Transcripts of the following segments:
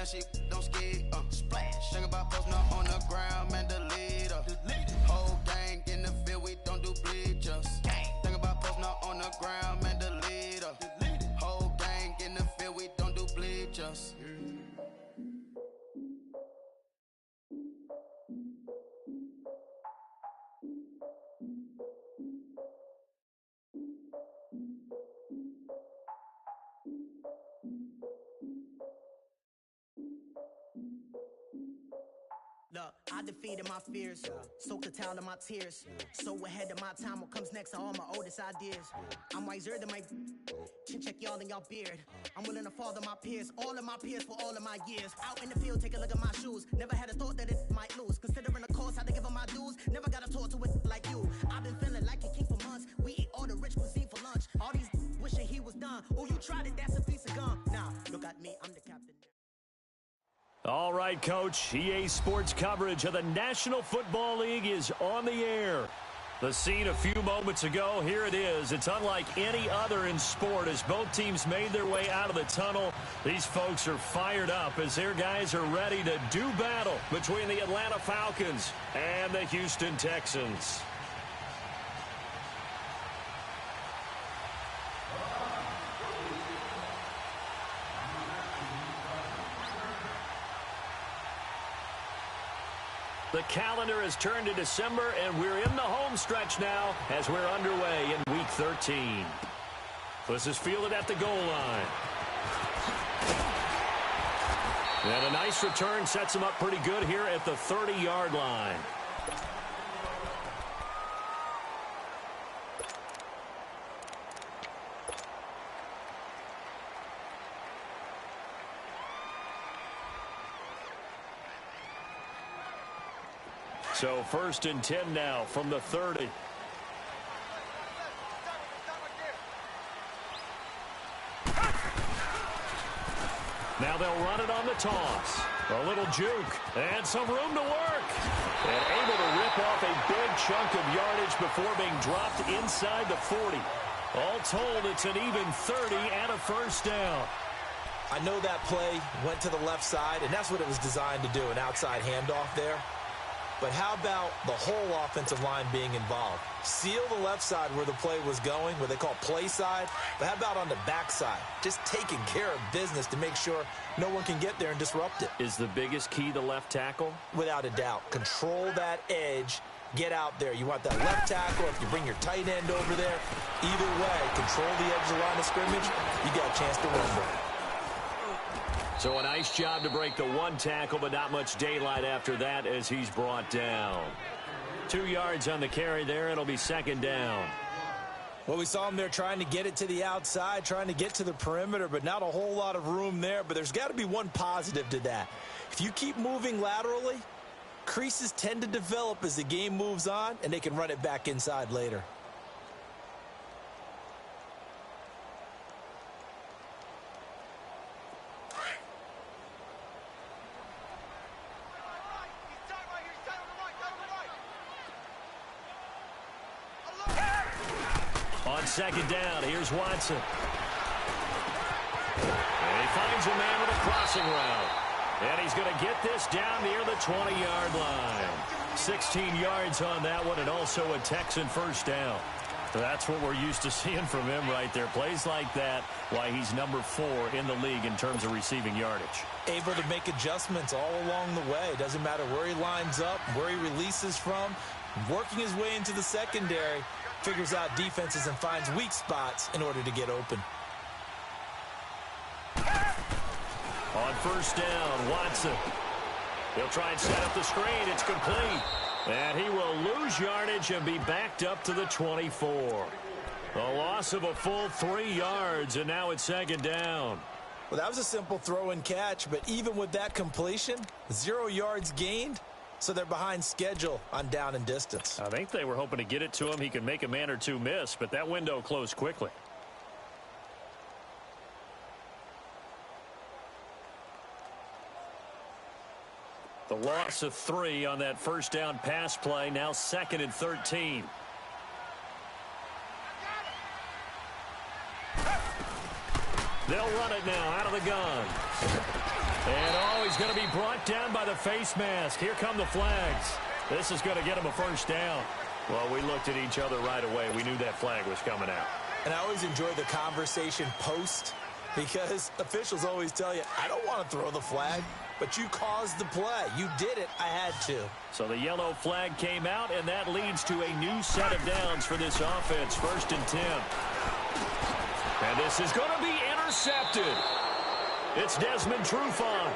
she don't ski, splash. Think about posting up on the ground, man, delete her. Whole gang in the field, we don't do bleachers. Think about posting up on the ground, man, delete her. Whole gang in the field, we don't do bleachers. Look, I defeated my fears, soaked the towel in my tears. So ahead of my time, what comes next are all my oldest ideas. I'm wiser than my chin check y'all in y'all beard. I'm willing to father my peers, all of my peers for all of my years. Out in the field, take a look at my shoes. Never had a thought that it might lose. Considering the cost, had to give them my dues. Never got a talk to it like you. I've been feeling like a king for months. We eat all the rich cuisine for lunch. All these wishing he was done. Oh, you tried it, that's a piece of gum. Nah, look at me, I'm the captain. All right, Coach. EA Sports coverage of the National Football League is on the air. The scene a few moments ago, here it is. It's unlike any other in sport as both teams made their way out of the tunnel. These folks are fired up as their guys are ready to do battle between the Atlanta Falcons and the Houston Texans. The calendar has turned to December, and we're in the home stretch now as we're underway in Week 13. This is fielded at the goal line. And a nice return sets him up pretty good here at the 30-yard line. So 1st and 10 now from the 30. Now they'll run it on the toss. A little juke and some room to work. And able to rip off a big chunk of yardage before being dropped inside the 40. All told, it's an even 30 and a first down. I know that play went to the left side, and that's what it was designed to do, an outside handoff there. But how about the whole offensive line being involved? Seal the left side where the play was going, where they call play side. But how about on the back side? Just taking care of business to make sure no one can get there and disrupt it. Is the biggest key the left tackle? Without a doubt. Control that edge. Get out there. You want that left tackle. If you bring your tight end over there, either way, control the edge of the line of scrimmage. You got a chance to run with it. So a nice job to break the one tackle, but not much daylight after that as he's brought down. 2 yards on the carry there. It'll be 2nd down. Well, we saw him there trying to get it to the outside, trying to get to the perimeter, but not a whole lot of room there. But there's got to be one positive to that. If you keep moving laterally, creases tend to develop as the game moves on, and they can run it back inside later. On 2nd down, here's Watson. And he finds a man with a crossing route. And he's going to get this down near the 20-yard line. 16 yards on that one, and also a Texan first down. That's what we're used to seeing from him right there. Plays like that, why he's number 4 in the league in terms of receiving yardage. Able to make adjustments all along the way. Doesn't matter where he lines up, where he releases from. Working his way into the secondary, figures out defenses and finds weak spots in order to get open. On 1st down, Watson. He'll try and set up the screen. It's complete. And he will lose yardage and be backed up to the 24. A loss of a full 3 yards, and now it's 2nd down. Well, that was a simple throw and catch, but even with that completion, 0 yards gained, so they're behind schedule on down and distance. I think they were hoping to get it to him. He could make a man or two miss, but that window closed quickly. The loss of 3 on that 1st down pass play, now 2nd and 13. They'll run it now out of the gun. And, oh, he's going to be brought down by the face mask. Here come the flags. This is going to get him a first down. Well, we looked at each other right away. We knew that flag was coming out. And I always enjoy the conversation post because officials always tell you, I don't want to throw the flag, but you caused the play. You did it. I had to. So the yellow flag came out, and that leads to a new set of downs for this offense. 1st and 10. And this is going to be intercepted. It's Desmond Trufant.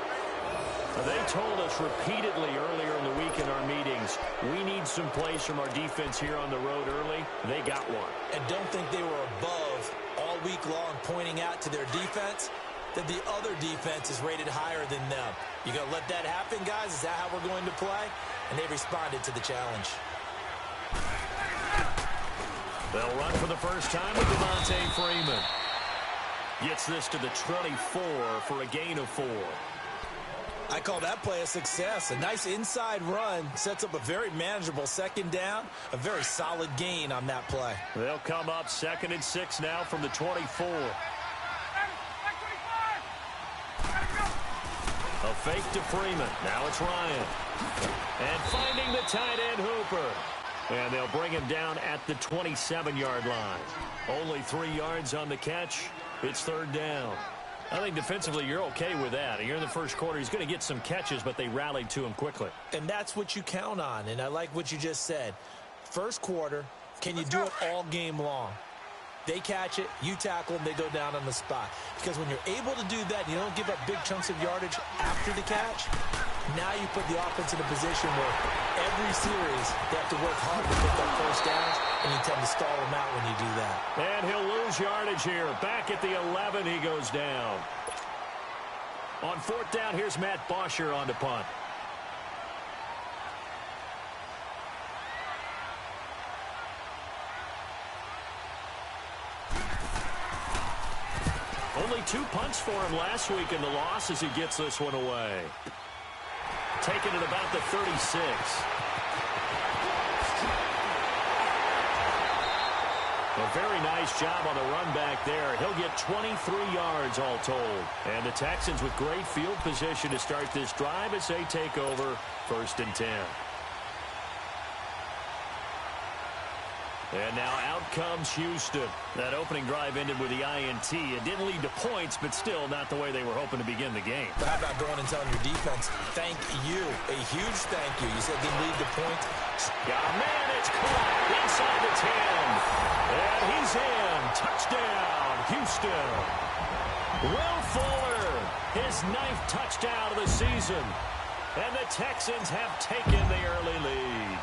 They told us repeatedly earlier in the week in our meetings, we need some plays from our defense here on the road early. They got one. And don't think they were above all week long pointing out to their defense that the other defense is rated higher than them. You going to let that happen, guys? Is that how we're going to play? And they responded to the challenge. They'll run for the first time with Devontae Freeman. Gets this to the 24 for a gain of 4. I call that play a success. A nice inside run sets up a very manageable 2nd down. A very solid gain on that play. They'll come up 2nd and 6 now from the 24. A fake to Freeman. Now it's Ryan. And finding the tight end Hooper. And they'll bring him down at the 27-yard line. Only 3 yards on the catch. It's 3rd down. I think defensively you're okay with that. Here in the first quarter, he's going to get some catches, but they rallied to him quickly. And that's what you count on, and I like what you just said. First quarter, can you do it all game long? They catch it, you tackle them, they go down on the spot. Because when you're able to do that, you don't give up big chunks of yardage after the catch, now you put the offense in a position where every series they have to work hard to pick up first downs, and you tend to stall them out when you do that. And he'll lose yardage here. Back at the 11, he goes down. On 4th down, here's Matt Bosher on the punt. Only 2 punts for him last week in the loss as he gets this one away. Taken at about the 36. A very nice job on the run back there. He'll get 23 yards all told. And the Texans with great field position to start this drive as they take over 1st and 10. And now out comes Houston. That opening drive ended with the INT. It didn't lead to points, but still not the way they were hoping to begin the game. But how about going and telling your defense, thank you, a huge thank you. You said it didn't lead to points. Yeah, man, it's caught inside the 10. And he's in. Touchdown, Houston. Will Fuller, his 9th touchdown of the season. And the Texans have taken the early lead.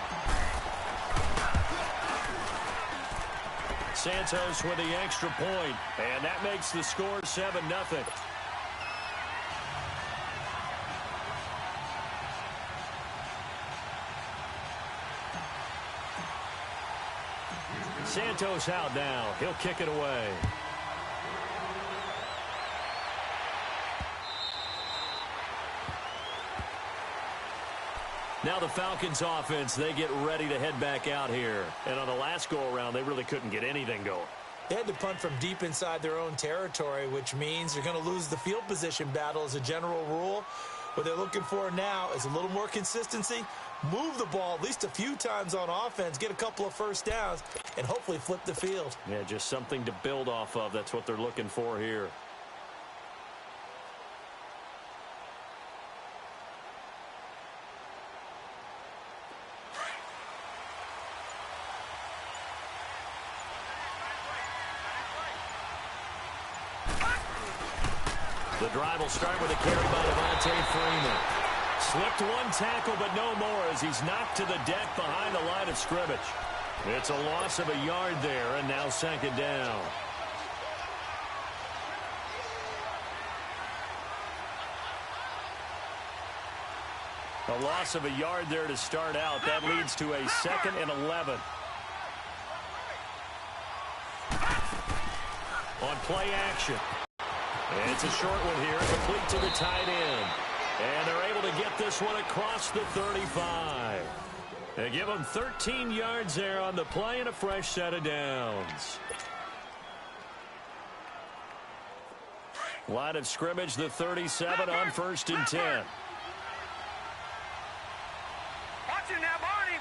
Santos with the extra point, and that makes the score 7-0. Santos out now. He'll kick it away. Now the Falcons offense, they get ready to head back out here. And on the last go-around, they really couldn't get anything going. They had to punt from deep inside their own territory, which means they're going to lose the field position battle as a general rule. What they're looking for now is a little more consistency, move the ball at least a few times on offense, get a couple of first downs, and hopefully flip the field. Yeah, just something to build off of. That's what they're looking for here. The drive will start with a carry by Devontae Freeman. Slipped one tackle, but no more as he's knocked to the deck behind the line of scrimmage. It's a loss of a yard there, and now 2nd down. A loss of a yard there to start out. That leads to a 2nd and 11. On play action. And it's a short one here, complete to the tight end. And they're able to get this one across the 35. They give them 13 yards there on the play and a fresh set of downs. Line of scrimmage, the 37 on 1st and 10. Watch it now, Barney.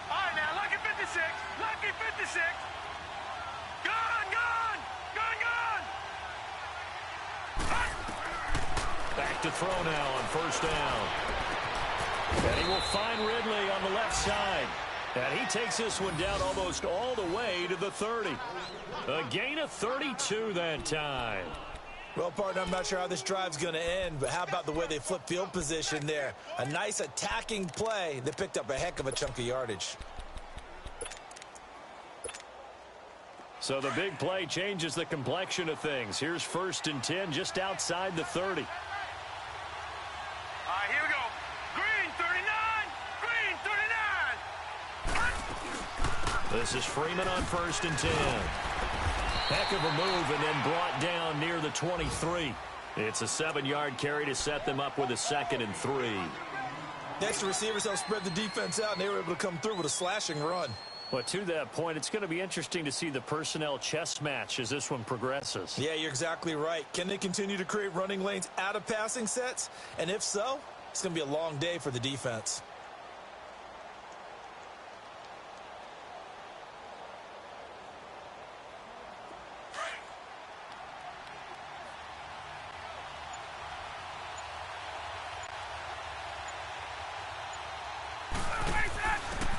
All right, now, lucky 56. Lucky 56. Gone. Back to throw now on 1st down. And he will find Ridley on the left side. And he takes this one down almost all the way to the 30. A gain of 32 that time. Well, partner, I'm not sure how this drive's going to end, but how about the way they flip field position there? A nice attacking play. They picked up a heck of a chunk of yardage. So the big play changes the complexion of things. Here's 1st and 10 just outside the 30. All right, here we go. Green 39. This is Freeman on 1st and 10. Heck of a move and then brought down near the 23. It's a 7-yard carry to set them up with a 2nd and 3. Next, the receivers helped spread the defense out, and they were able to come through with a slashing run. Well, to that point, it's going to be interesting to see the personnel chess match as this one progresses. Yeah, you're exactly right. Can they continue to create running lanes out of passing sets? And if so, it's going to be a long day for the defense.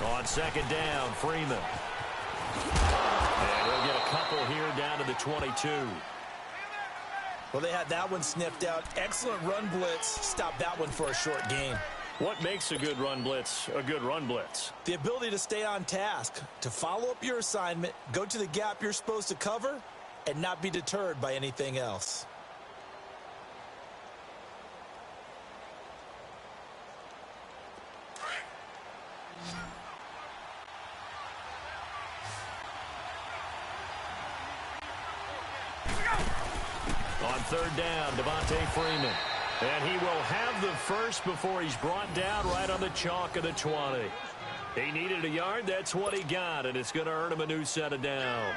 On 2nd down, Freeman. And we'll get a couple here down to the 22. Well, they had that one sniffed out. Excellent run blitz. Stopped that one for a short gain. What makes a good run blitz a good run blitz? The ability to stay on task, to follow up your assignment, go to the gap you're supposed to cover, and not be deterred by anything else. On 3rd down, Devontae Freeman. And he will have the first before he's brought down right on the chalk of the 20. He needed a yard. That's what he got, and it's going to earn him a new set of downs.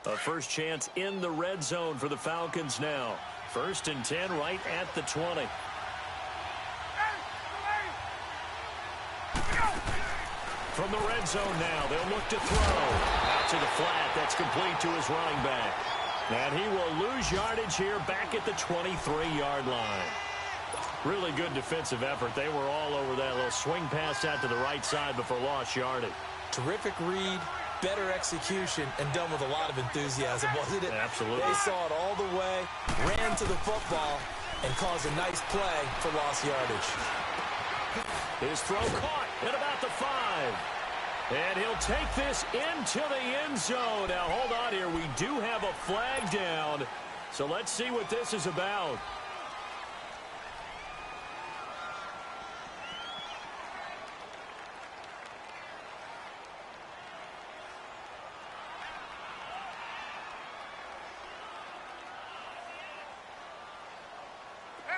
A first chance in the red zone for the Falcons now. 1st and 10 right at the 20. From the red zone now, they'll look to throw. Out to the flat. That's complete to his running back. And he will lose yardage here back at the 23-yard line. Really good defensive effort. They were all over that little swing pass out to the right side before lost yardage. Terrific read, better execution, and done with a lot of enthusiasm, wasn't it? Absolutely. They saw it all the way, ran to the football, and caused a nice play for lost yardage. His throw caught at about the 5. And he'll take this into the end zone. Now, hold on here. We do have a flag down. So let's see what this is about.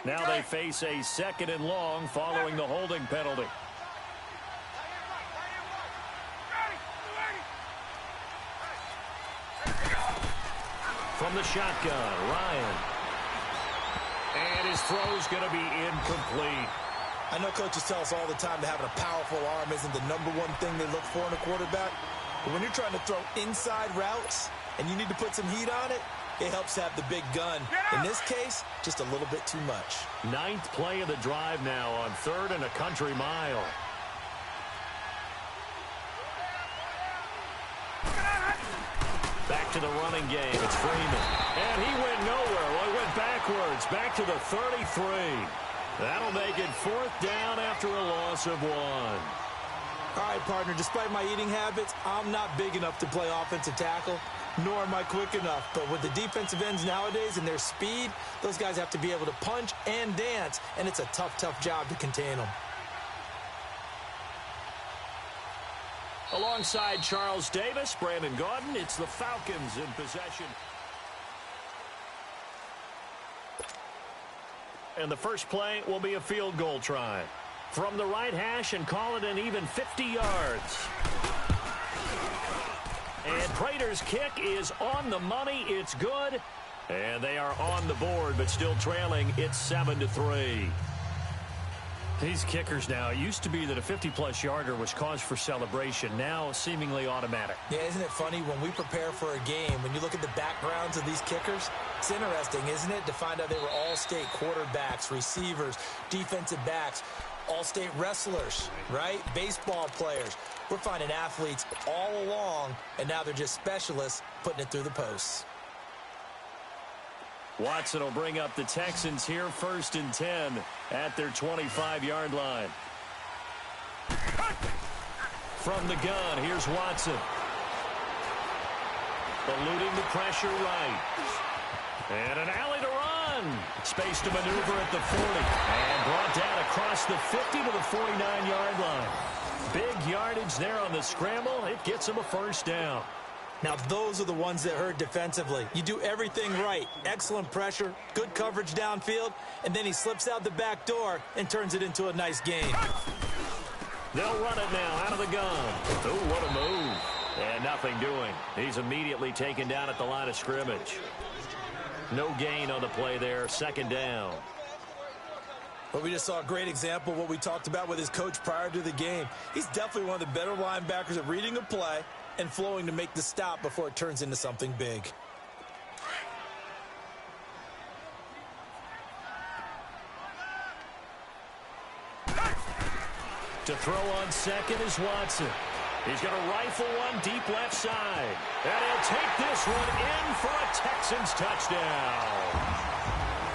Now they face a 2nd and long following the holding penalty. From the shotgun, Ryan. And his throw's going to be incomplete. I know coaches tell us all the time that having a powerful arm isn't the #1 thing they look for in a quarterback. But when you're trying to throw inside routes and you need to put some heat on it, it helps have the big gun. In this case, just a little bit too much. 9th play of the drive now on 3rd and a country mile. Back to the running game. It's Freeman. And he went nowhere. Well, he went backwards. Back to the 33. That'll make it 4th down after a loss of 1. All right, partner, despite my eating habits, I'm not big enough to play offensive tackle, nor am I quick enough. But with the defensive ends nowadays and their speed, those guys have to be able to punch and dance, and it's a tough, tough job to contain them. Alongside Charles Davis, Brandon Gaudin, it's the Falcons in possession. and the first play will be a field goal try. From the right hash and call it an even 50 yards. And Prater's kick is on the money. It's good. And they are on the board, but still trailing. It's 7-3. These kickers now, it used to be that a 50-plus yarder was cause for celebration. Now seemingly automatic. Yeah, isn't it funny when we prepare for a game, when you look at the backgrounds of these kickers, it's interesting, isn't it, to find out they were all-state quarterbacks, receivers, defensive backs, all-state wrestlers, right? Baseball players. We're finding athletes all along, and now they're just specialists putting it through the posts. Watson will bring up the Texans here, 1st and 10 at their 25-yard line. From the gun, here's Watson. Eluding the pressure right. And an alley to run. Space to maneuver at the 40. And brought down across the 50 to the 49-yard line. Big yardage there on the scramble. It gets him a first down. Now, those are the ones that hurt defensively. You do everything right. Excellent pressure, good coverage downfield, and then he slips out the back door and turns it into a nice gain. They'll run it now out of the gun. Ooh, what a move. And nothing doing. He's immediately taken down at the line of scrimmage. No gain on the play there. 2nd down. Well, we just saw a great example of what we talked about with his coach prior to the game. He's definitely one of the better linebackers at reading a play and flowing to make the stop before it turns into something big. To throw on second is Watson. He's going to rifle one deep left side. And he'll take this one in for a Texans touchdown.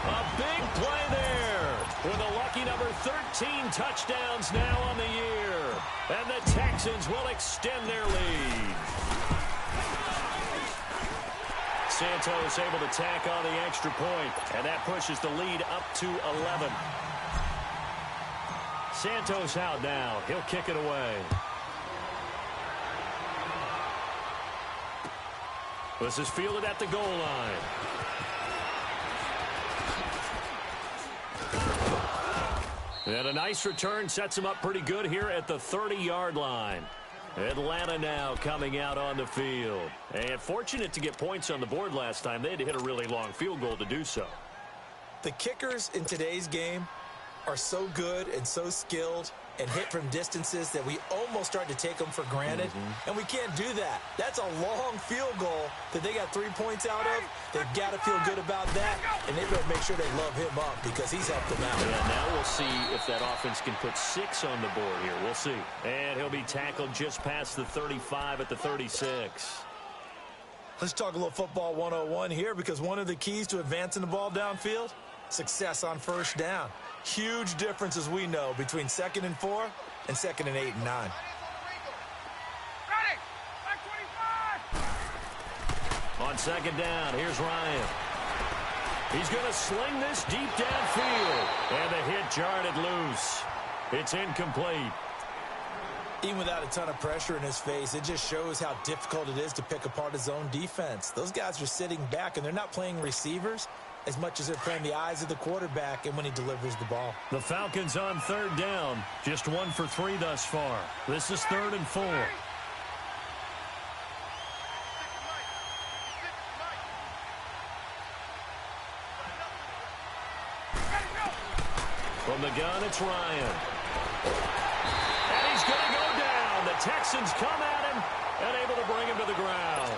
A big play there with a lucky number 13 touchdowns now on the year. And the Texans will extend their lead. Santos able to tack on the extra point, and that pushes the lead up to 11. Santos out now. He'll kick it away. This is fielded at the goal line. And a nice return sets him up pretty good here at the 30-yard line. Atlanta now coming out on the field. And fortunate to get points on the board last time. They had to hit a really long field goal to do so. The kickers in today's game are so good and so skilled and hit from distances that we almost start to take them for granted. And we can't do that. That's a long field goal that they got 3 points out of. They've got to feel good about that, and they better make sure they love him up because he's helped them out. Yeah, now we'll see if that offense can put 6 on the board here. We'll see. And he'll be tackled just past the 35 at the 36. Let's talk a little football 101 here because one of the keys to advancing the ball downfield, success on first down. Huge difference, as we know, between 2nd and 4 and 2nd and 8 and 9. Ready! Back 25! On 2nd down, here's Ryan. He's going to sling this deep downfield. And the hit jarred it loose. It's incomplete. Even without a ton of pressure in his face, it just shows how difficult it is to pick apart his own defense. Those guys are sitting back, and they're not playing receivers as much as they're playing the eyes of the quarterback and when he delivers the ball. The Falcons on 3rd down. Just 1 for 3 thus far. This is 3rd and 4. From the gun, it's Ryan. And he's going to go down. The Texans come at him and able to bring him to the ground.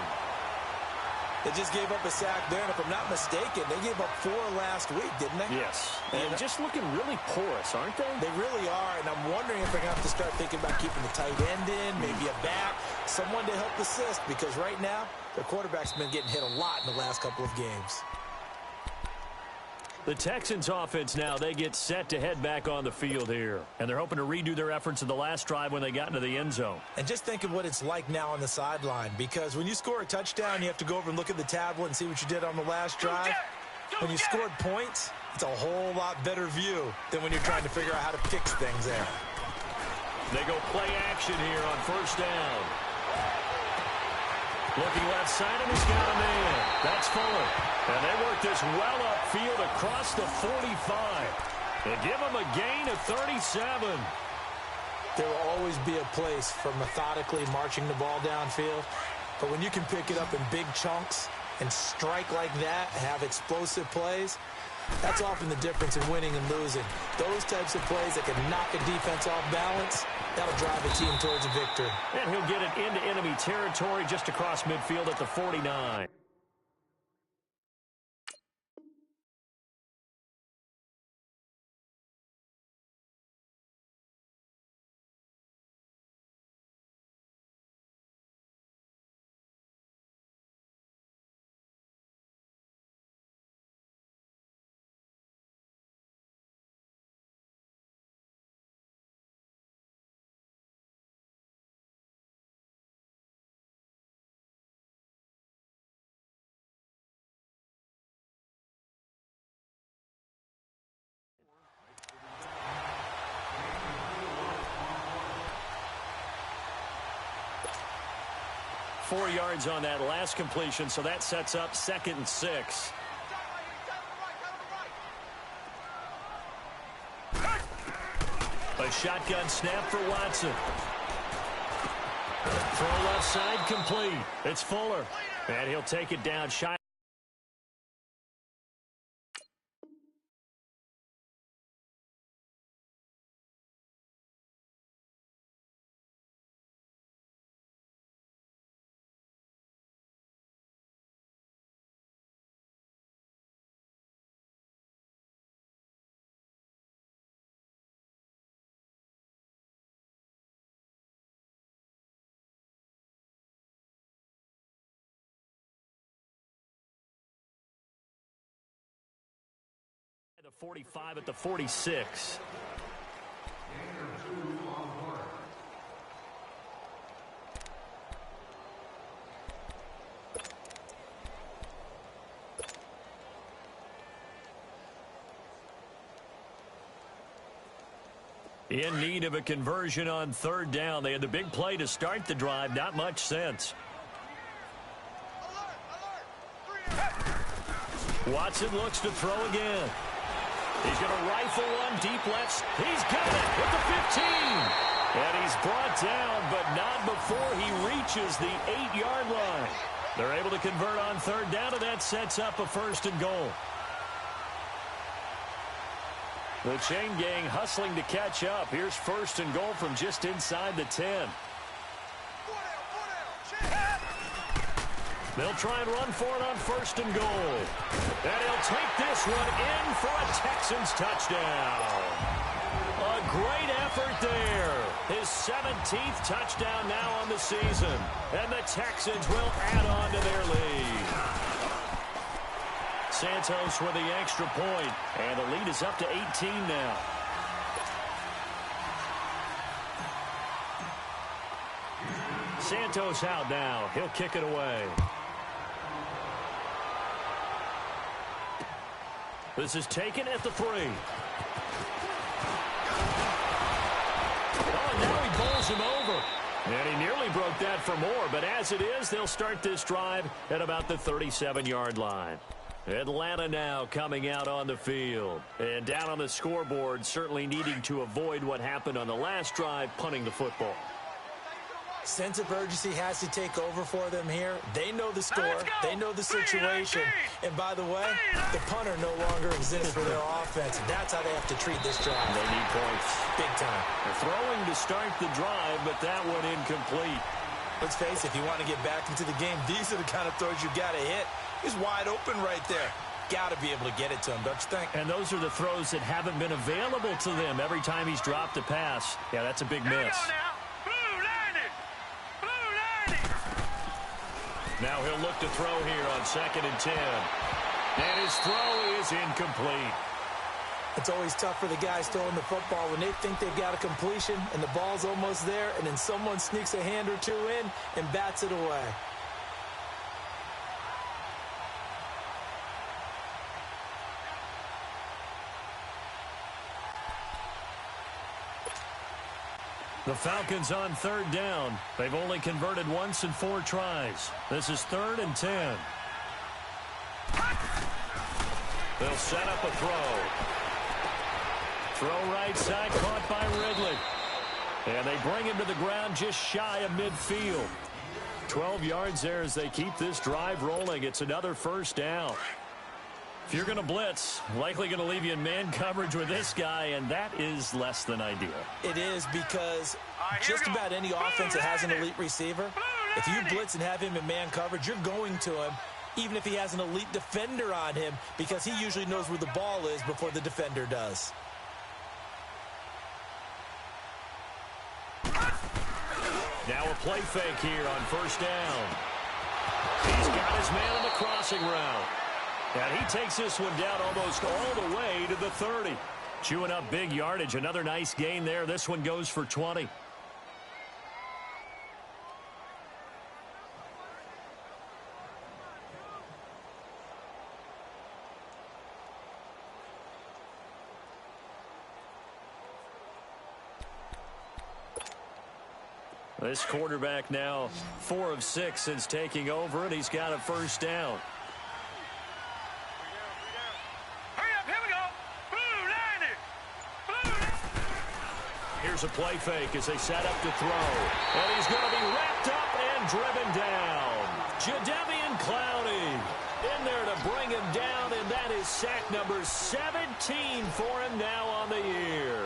They just gave up a sack there, and if I'm not mistaken, they gave up 4 last week, didn't they? Yes. And just looking really porous, aren't they? They really are, and I'm wondering if they're going to have to start thinking about keeping the tight end in, maybe a back, someone to help assist, because right now, their quarterback's been getting hit a lot in the last couple of games. The Texans offense now, they get set to head back on the field here. And they're hoping to redo their efforts in the last drive when they got into the end zone. And just think of what it's like now on the sideline, because when you score a touchdown, you have to go over and look at the tablet and see what you did on the last drive. When you scored points, it's a whole lot better view than when you're trying to figure out how to fix things there. They go play action here on 1st down. Looking left side, and he's got a man. That's Fuller. And they work this well upfield across the 45. They give him a gain of 37. There will always be a place for methodically marching the ball downfield. But when you can pick it up in big chunks and strike like that, have explosive plays, that's often the difference in winning and losing. Those types of plays that can knock a defense off balance, that'll drive a team towards a victory. And he'll get it into enemy territory just across midfield at the 49. Four yards on that last completion, so that sets up 2nd and 6. A shotgun snap for Watson. Throw left side complete. It's Fuller. And he'll take it down shy. The 45 at the 46. In need of a conversion on 3rd down. They had the big play to start the drive. Not much sense. Watson looks to throw again. He's going to rifle one deep left. He's got it with the 15. And he's brought down, but not before he reaches the 8-yard line. They're able to convert on 3rd down, and that sets up a 1st and goal. The chain gang hustling to catch up. Here's 1st and goal from just inside the 10. They'll try and run for it on 1st and goal. And he'll take this one in for a Texans touchdown. A great effort there. His 17th touchdown now on the season. And the Texans will add on to their lead. Santos with the extra point. And the lead is up to 18 now. Santos out now. He'll kick it away. This is taken at the 3. Oh, and now he bowls him over. And he nearly broke that for more. But as it is, they'll start this drive at about the 37-yard line. Atlanta now coming out on the field. And down on the scoreboard, certainly needing to avoid what happened on the last drive, punting the football. Sense of urgency has to take over for them here. They know the score. They know the situation. And by the way, the punter no longer exists for their offense. That's how they have to treat this drive. They need points. Big time. They're throwing to start the drive, but that one incomplete. Let's face it, if you want to get back into the game, these are the kind of throws you got to hit. He's wide open right there. Got to be able to get it to him, don't you think? And those are the throws that haven't been available to them every time he's dropped a pass. Yeah, that's a big miss. Now he'll look to throw here on 2nd and 10. And his throw is incomplete. It's always tough for the guys throwing the football when they think they've got a completion and the ball's almost there, and then someone sneaks a hand or two in and bats it away. The Falcons on third down. They've only converted once in 4 tries. This is 3rd and 10. They'll set up a throw. Throw right side, caught by Ridley. And they bring him to the ground just shy of midfield. 12 yards there as they keep this drive rolling. It's another first down. If you're going to blitz, likely going to leave you in man coverage with this guy, and that is less than ideal. It is, because just about any offense that has an elite receiver, if you blitz and have him in man coverage, you're going to him, even if he has an elite defender on him, because he usually knows where the ball is before the defender does. Now a play fake here on first down. He's got his man on the crossing route. And he takes this one down almost all the way to the 30. Chewing up big yardage. Another nice gain there. This one goes for 20. This quarterback now 4 of 6 since taking over, and he's got a first down. Here's a play fake as they set up to throw. And he's going to be wrapped up and driven down. Jadeveon Clowney in there to bring him down, and that is sack number 17 for him now on the year.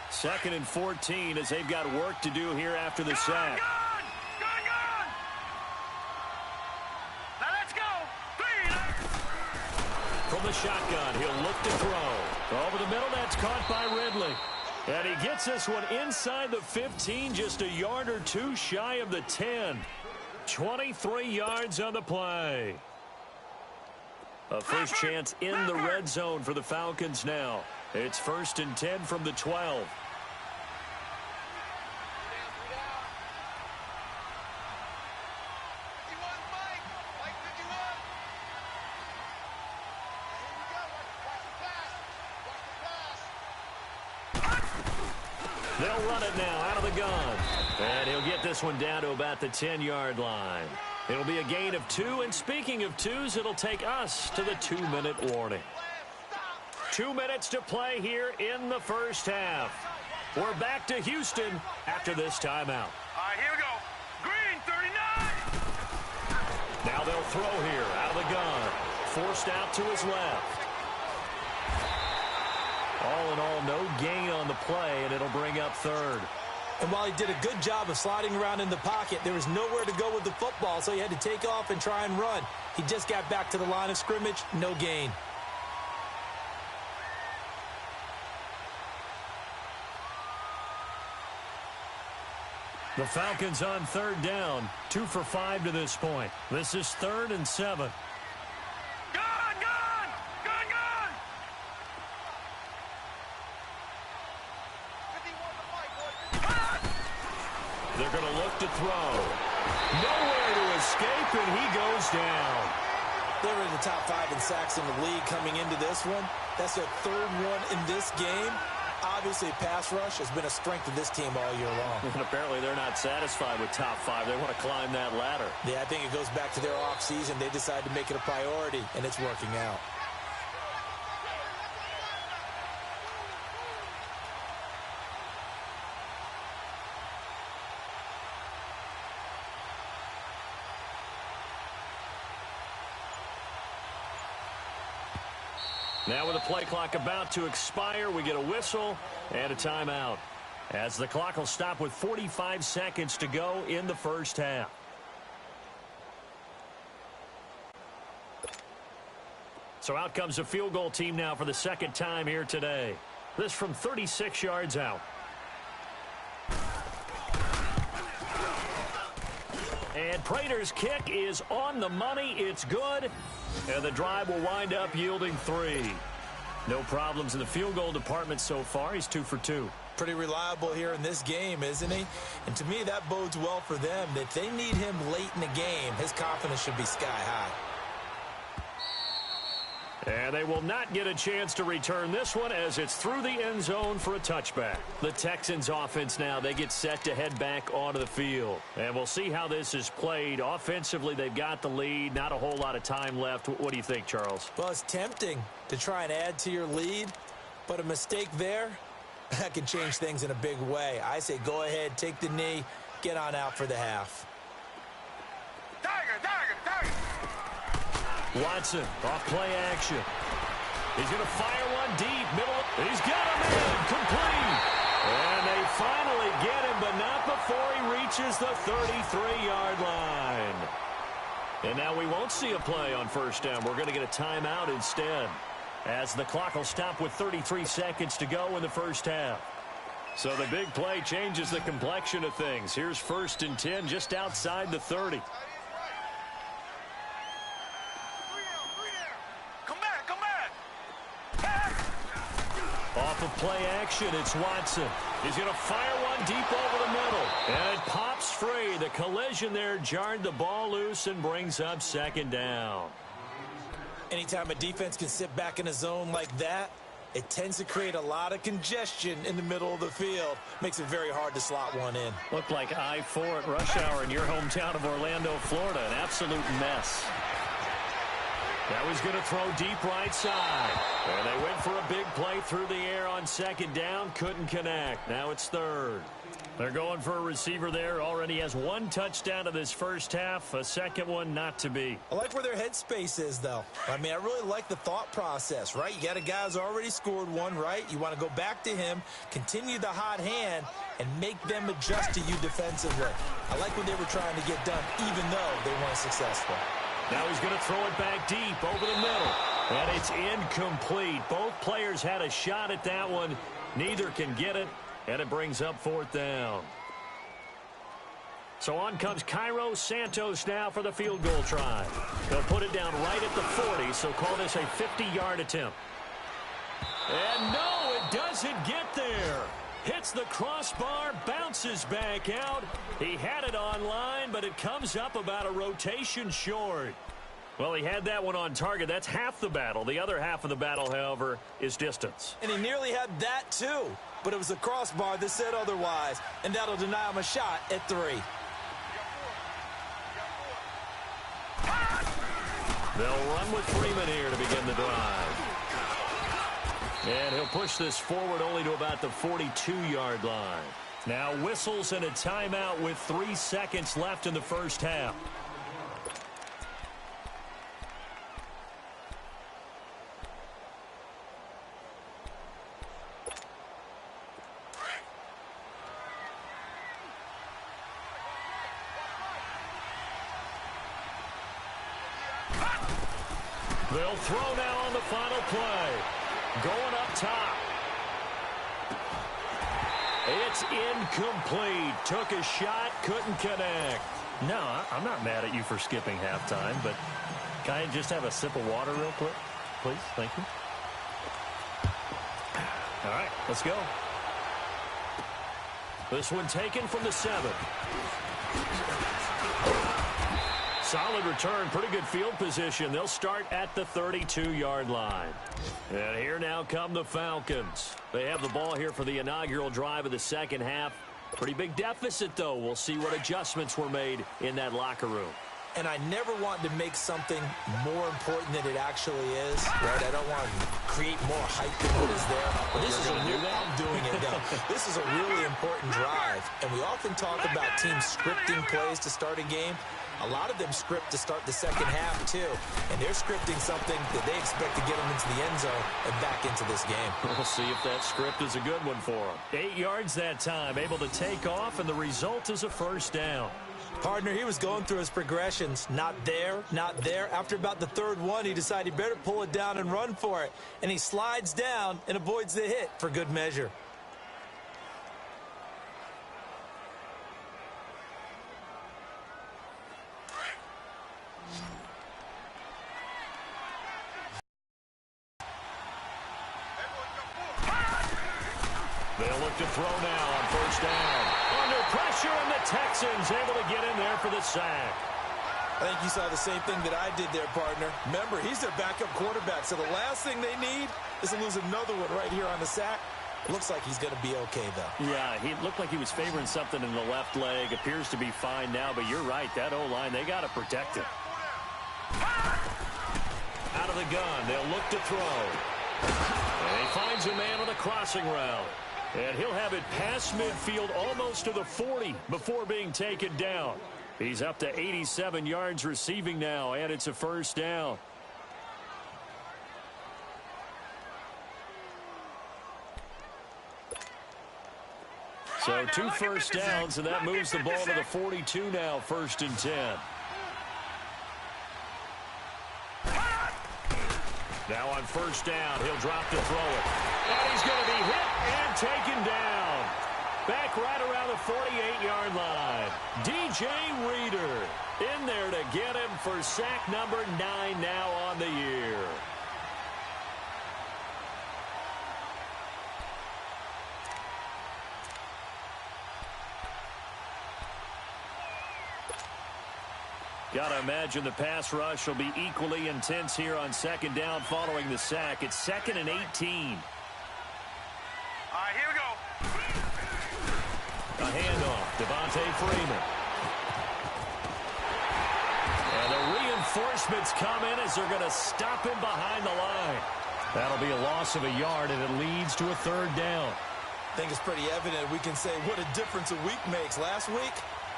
Second and 14 as they've got work to do here after the sack. From the shotgun, he'll look to throw. Over the middle, that's caught by Ridley. And he gets this one inside the 15, just a yard or two shy of the 10. 23 yards on the play. A first chance in the red zone for the Falcons now. It's 1st and 10 from the 12. They'll run it now out of the gun. And he'll get this one down to about the 10-yard line. It'll be a gain of 2. And speaking of 2s, it'll take us to the 2-minute warning. 2 minutes to play here in the first half. We're back to Houston after this timeout. All right, here we go. Green, 39. Now they'll throw here out of the gun. Forced out to his left. All in all, no gain on the play, and it'll bring up 3rd. And while he did a good job of sliding around in the pocket, there was nowhere to go with the football, so he had to take off and try and run. He just got back to the line of scrimmage, no gain. The Falcons on 3rd down, 2 for 5 to this point. This is 3rd and 7. They're going to look to throw. Nowhere to escape, and he goes down. They're in the top 5 in sacks in the league coming into this one. That's their 3rd one in this game. Obviously, pass rush has been a strength of this team all year long. And apparently they're not satisfied with top 5. They want to climb that ladder. Yeah, I think it goes back to their offseason. They decided to make it a priority, and it's working out. Now with the play clock about to expire, we get a whistle and a timeout, as the clock will stop with 45 seconds to go in the first half. So out comes the field goal team now for the 2nd time here today. This from 36 yards out. And Prater's kick is on the money. It's good. And the drive will wind up yielding 3. No problems in the field goal department so far. He's 2 for 2. Pretty reliable here in this game, isn't he? And to me, that bodes well for them. If they need him late in the game, his confidence should be sky high. And they will not get a chance to return this one as it's through the end zone for a touchback. The Texans offense now, they get set to head back onto the field. And we'll see how this is played. Offensively, they've got the lead. Not a whole lot of time left. What do you think, Charles? Well, it's tempting to try and add to your lead, but a mistake there, that can change things in a big way. I say go ahead, take the knee, get on out for the half. Tiger. Watson, off play action. He's going to fire one deep, middle. He's got him in, complete. And they finally get him, but not before he reaches the 33-yard line. And now we won't see a play on first down. We're going to get a timeout instead, as the clock will stop with 33 seconds to go in the first half. So the big play changes the complexion of things. Here's 1st and 10 just outside the 30. Off of play action, it's Watson. He's going to fire one deep over the middle. And it pops free. The collision there jarred the ball loose and brings up 2nd down. Anytime a defense can sit back in a zone like that, it tends to create a lot of congestion in the middle of the field. Makes it very hard to slot one in. Looked like I-4 at rush hour in your hometown of Orlando, Florida. An absolute mess. Now he's going to throw deep right side. And they went for a big play through the air on 2nd down. Couldn't connect. Now it's 3rd. They're going for a receiver there. Already has 1 touchdown in this first half. A second one not to be. I like where their headspace is, though. I mean, I really like the thought process, right? You got a guy who's already scored one, right? You want to go back to him, continue the hot hand, and make them adjust to you defensively. I like what they were trying to get done, even though they weren't successful. Now he's going to throw it back deep over the middle. And it's incomplete. Both players had a shot at that one. Neither can get it. And it brings up 4th down. So on comes Cairo Santos now for the field goal try. They'll put it down right at the 40, so call this a 50-yard attempt. And no, it doesn't get there. Hits the crossbar, bounces back out. He had it on line, but it comes up about a rotation short. Well, he had that one on target. That's half the battle. The other half of the battle, however, is distance. And he nearly had that, too. But it was a crossbar that said otherwise. And that'll deny him a shot at 3. They'll run with Freeman here to begin the drive. And he'll push this forward only to about the 42-yard line. Now whistles and a timeout with 3 seconds left in the first half. They'll throw now on the final play. Going up top. It's incomplete. Took a shot, couldn't connect. No, I'm not mad at you for skipping halftime, but can I just have a sip of water real quick? Please, thank you. All right, let's go. This one taken from the 7. Solid return, pretty good field position. They'll start at the 32-yard line. And here now come the Falcons. They have the ball here for the inaugural drive of the second half. Pretty big deficit, though. We'll see what adjustments were made in that locker room. And I never want to make something more important than it actually is, right? I don't want to create more hype than what is there. But this is I'm doing it now. This is a really important drive. And we often talk about teams scripting plays to start a game. A lot of them script to start the second half, too. And they're scripting something that they expect to get them into the end zone and back into this game. We'll see if that script is a good one for them. 8 yards that time, able to take off, and the result is a first down. Partner, he was going through his progressions. Not there, not there. After about the 3rd one, he decided he better pull it down and run for it. And he slides down and avoids the hit for good measure. They'll look to throw now on first down. Under pressure, and the Texans able to get in there for the sack. I think you saw the same thing that I did there, partner. Remember, he's their backup quarterback, so the last thing they need is to lose another one right here on the sack. Looks like he's going to be okay, though. Yeah, he looked like he was favoring something in the left leg. Appears to be fine now, but you're right. That O-line, they got to protect him. Out of the gun, they'll look to throw. And he finds a man on the crossing route. And he'll have it past midfield almost to the 40 before being taken down. He's up to 87 yards receiving now, and it's a first down. So 2 first downs, and that moves the ball to the 42 now, 1st and 10. Now on first down, he'll drop to throw it. And he's going to be hit and taken down. Back right around the 48-yard line. DJ Reader in there to get him for sack number 9 now on the year. Got to imagine the pass rush will be equally intense here on 2nd down following the sack. It's 2nd and 18. All right, here we go. A handoff, Devontae Freeman. And the reinforcements come in as they're going to stop him behind the line. That'll be a loss of a yard, and it leads to a 3rd down. I think it's pretty evident we can say what a difference a week makes. Last week,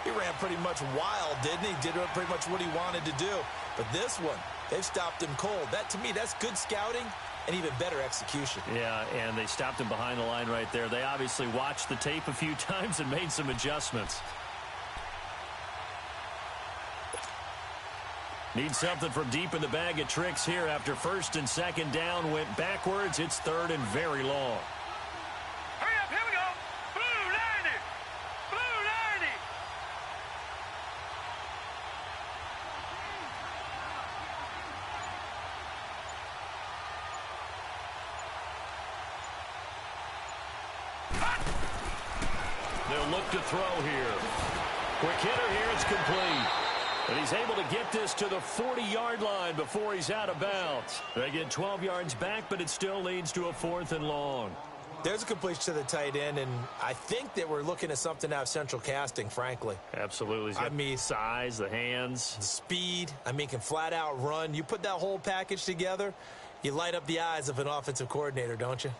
he ran pretty much wild, didn't he? Did pretty much what he wanted to do. But this one, they've stopped him cold. That, to me, that's good scouting and even better execution. Yeah, and they stopped him behind the line right there. They obviously watched the tape a few times and made some adjustments. Need something from deep in the bag of tricks here after 1st and 2nd down went backwards. It's 3rd and very long. Hurry up, here we go. Blue 90. Blue 90. They'll look to throw here. Quick hitter here, it's complete. And he's able to get this to the 40-yard line before he's out of bounds. They get 12 yards back, but it still leads to a 4th and long. There's a completion to the tight end, and I think that we're looking at something out of central casting, frankly. Absolutely. I mean, size, the hands. The speed. I mean, can flat out run. You put that whole package together, you light up the eyes of an offensive coordinator, don't you?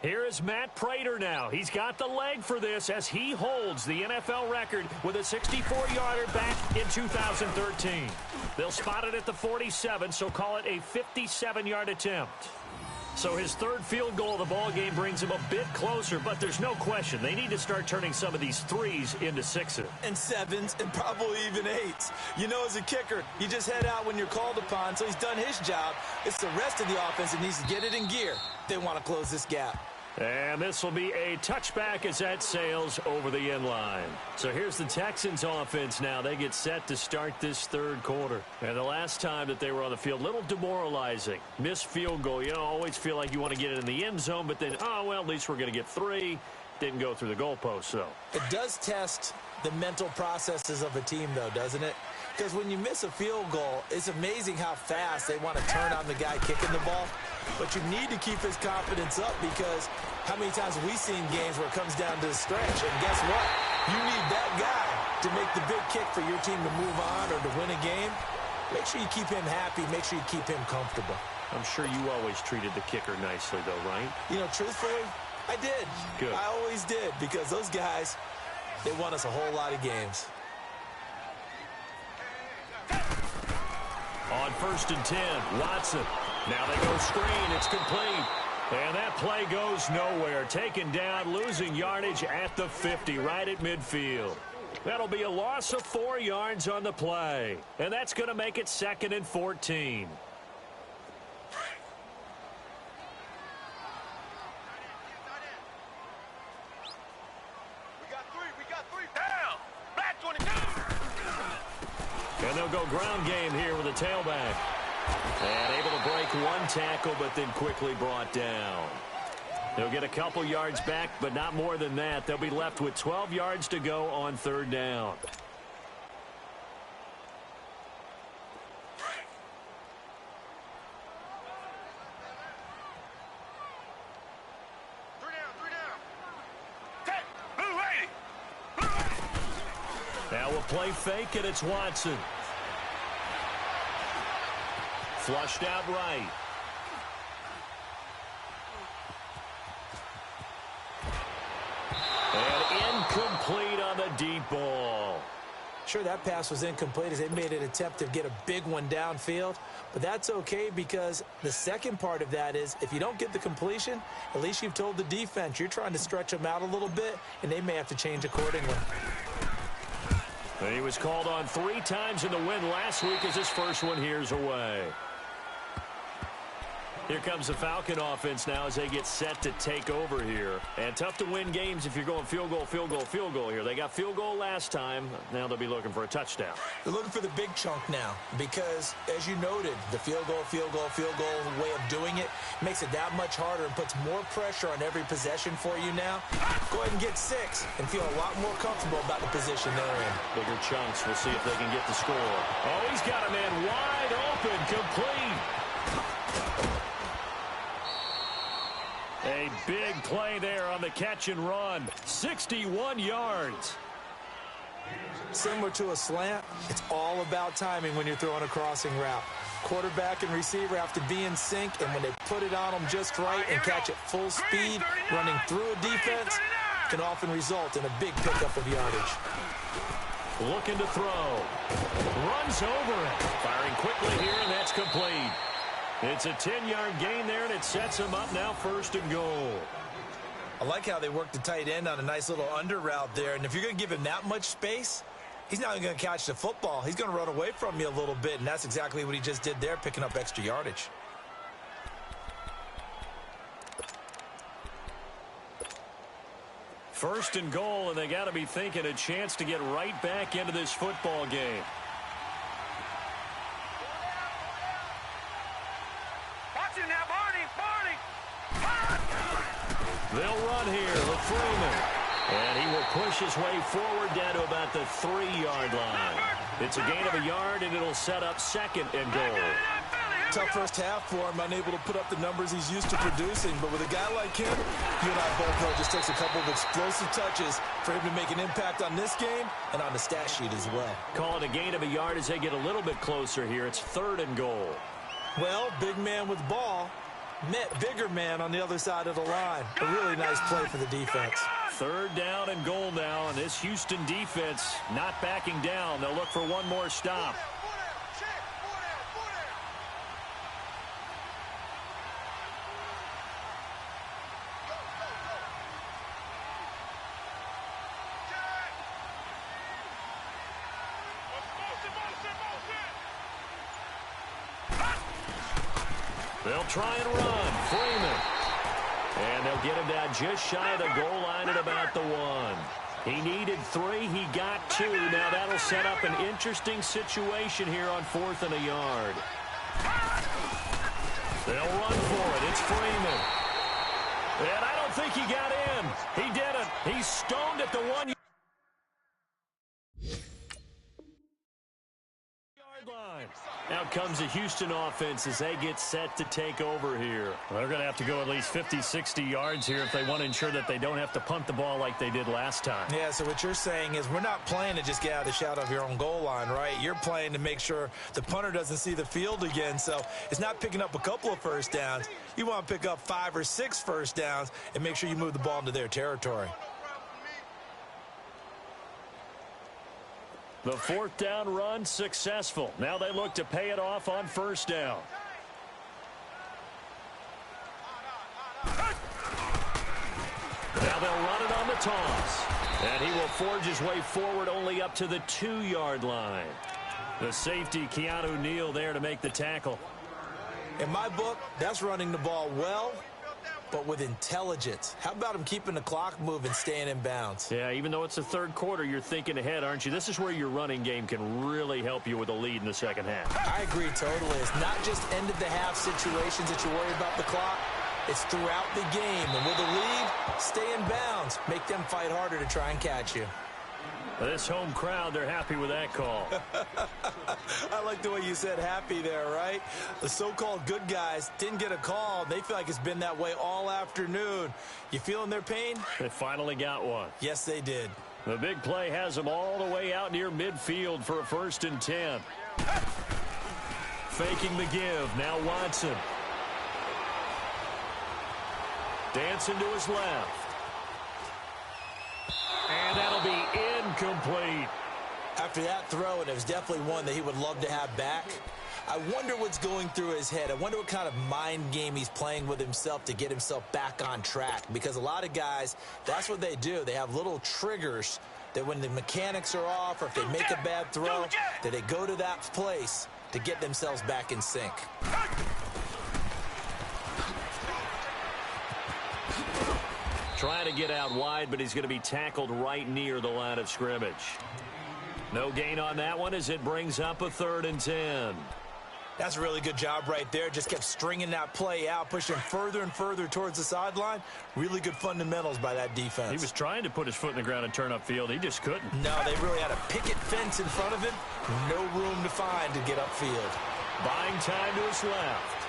Here is Matt Prater now. He's got the leg for this as he holds the NFL record with a 64-yarder back in 2013. They'll spot it at the 47, so call it a 57-yard attempt. So his 3rd field goal of the ball game brings him a bit closer, but there's no question they need to start turning some of these 3s into 6s. And 7s and probably even 8s. You know, as a kicker, you just head out when you're called upon, so he's done his job. It's the rest of the offense that needs to get it in gear. They want to close this gap. And this will be a touchback as that sails over the end line. So here's the Texans offense now. They get set to start this 3rd quarter. And the last time that they were on the field, a little demoralizing. Missed field goal. You know, always feel like you want to get it in the end zone, but then, oh, well, at least we're going to get 3. Didn't go through the goalpost, though. It does test the mental processes of a team, though, doesn't it? Because when you miss a field goal, it's amazing how fast they want to turn on the guy kicking the ball. But you need to keep his confidence up because how many times have we seen games where it comes down to the stretch? And guess what? You need that guy to make the big kick for your team to move on or to win a game. Make sure you keep him happy. Make sure you keep him comfortable. I'm sure you always treated the kicker nicely, though, right? You know, truthfully, I did. Good. I always did because those guys, they won us a whole lot of games. On 1st and 10, Watson. Now they go screen. It's complete. And that play goes nowhere. Taken down, losing yardage at the 50, right at midfield. That'll be a loss of 4 yards on the play. And that's going to make it 2nd and 14. And they'll go ground game here with a tailback. And able to break 1 tackle, but then quickly brought down. They'll get a couple yards back, but not more than that. They'll be left with 12 yards to go on third down. Now we'll play fake, and it's Watson. Flushed out right. And incomplete on the deep ball. Sure, that pass was incomplete as they made an attempt to get a big one downfield. But that's okay because the second part of that is if you don't get the completion, at least you've told the defense you're trying to stretch them out a little bit, and they may have to change accordingly. And he was called on 3 times in the win last week as his first one here's away. Here comes the Falcon offense now as they get set to take over here. And tough to win games if you're going field goal, field goal, field goal here. They got field goal last time. Now they'll be looking for a touchdown. They're looking for the big chunk now because, as you noted, the field goal way of doing it makes it that much harder and puts more pressure on every possession for you now. Go ahead and get 6 and feel a lot more comfortable about the position they're in. Bigger chunks. We'll see if they can get the score. Oh, he's got a man wide open, complete. A big play there on the catch and run. 61 yards. Similar to a slant, it's all about timing when you're throwing a crossing route. Quarterback and receiver have to be in sync, and when they put it on them just right and catch it full speed, running through a defense can often result in a big pickup of yardage. Looking to throw. Runs over it. Firing quickly here, and that's complete. It's a 10-yard gain there, and it sets him up now 1st and goal. I like how they work the tight end on a nice little under route there. And if you're going to give him that much space, he's not going to catch the football. He's going to run away from you a little bit, and that's exactly what he just did there, picking up extra yardage. First and goal, and they got to be thinking a chance to get right back into this football game. They'll run here with Freeman. And he will push his way forward down to about the 3-yard line. It's a gain of a yard, and it'll set up 2nd and goal. Tough first half for him, unable to put up the numbers he's used to producing. But with a guy like him, you and I both know it just takes a couple of explosive touches for him to make an impact on this game and on the stat sheet as well. Call it a gain of a yard as they get a little bit closer here. It's 3rd and goal. Well, big man with ball met bigger man on the other side of the line. A really nice play for the defense. 3rd down and goal now, and this Houston defense not backing down. They'll look for one more stop. They'll try and run. Freeman. And they'll get him down just shy of the goal line at about the 1. He needed 3. He got 2. Now that'll set up an interesting situation here on 4th and a yard. They'll run for it. It's Freeman. And I don't think he got in. He didn't. He's stoned at the 1 line. Out comes the Houston offense as they get set to take over here. Well, they're going to have to go at least 50, 60 yards here if they want to ensure that they don't have to punt the ball like they did last time. Yeah, so what you're saying is we're not playing to just get out of the shadow of your own goal line, right? You're playing to make sure the punter doesn't see the field again. So it's not picking up a couple of first downs. You want to pick up 5 or 6 first downs and make sure you move the ball into their territory. The 4th down run successful. Now they look to pay it off on 1st down. Now they'll run it on the toss. And he will forge his way forward only up to the 2-yard line. The safety, Keanu Neal, there to make the tackle. In my book, that's running the ball well, but with intelligence. How about him keeping the clock moving, staying in bounds? Yeah, even though it's the 3rd quarter, you're thinking ahead, aren't you? This is where your running game can really help you with a lead in the 2nd half. I agree totally. It's not just end-of-the-half situations that you worry about the clock. It's throughout the game. And with a lead, stay in bounds. Make them fight harder to try and catch you. This home crowd, they're happy with that call. I like the way you said happy there, right? The so-called good guys didn't get a call. They feel like it's been that way all afternoon. You feeling their pain? They finally got one. Yes, they did. The big play has them all the way out near midfield for a 1st and 10. Faking the give. Now Watson. Dancing to his left. And that'll be incomplete. After that throw, and it was definitely one that he would love to have back, I wonder what's going through his head. I wonder what kind of mind game he's playing with himself to get himself back on track. Because a lot of guys, that's what they do. They have little triggers that when the mechanics are off or if they make a bad throw, that they go to that place to get themselves back in sync. Trying to get out wide, but he's going to be tackled right near the line of scrimmage. No gain on that one as it brings up a 3rd and 10. That's a really good job right there. Just kept stringing that play out, pushing further and further towards the sideline. Really good fundamentals by that defense. He was trying to put his foot in the ground and turn upfield. He just couldn't. No, they really had a picket fence in front of him. No room to find to get upfield. Buying time to his left.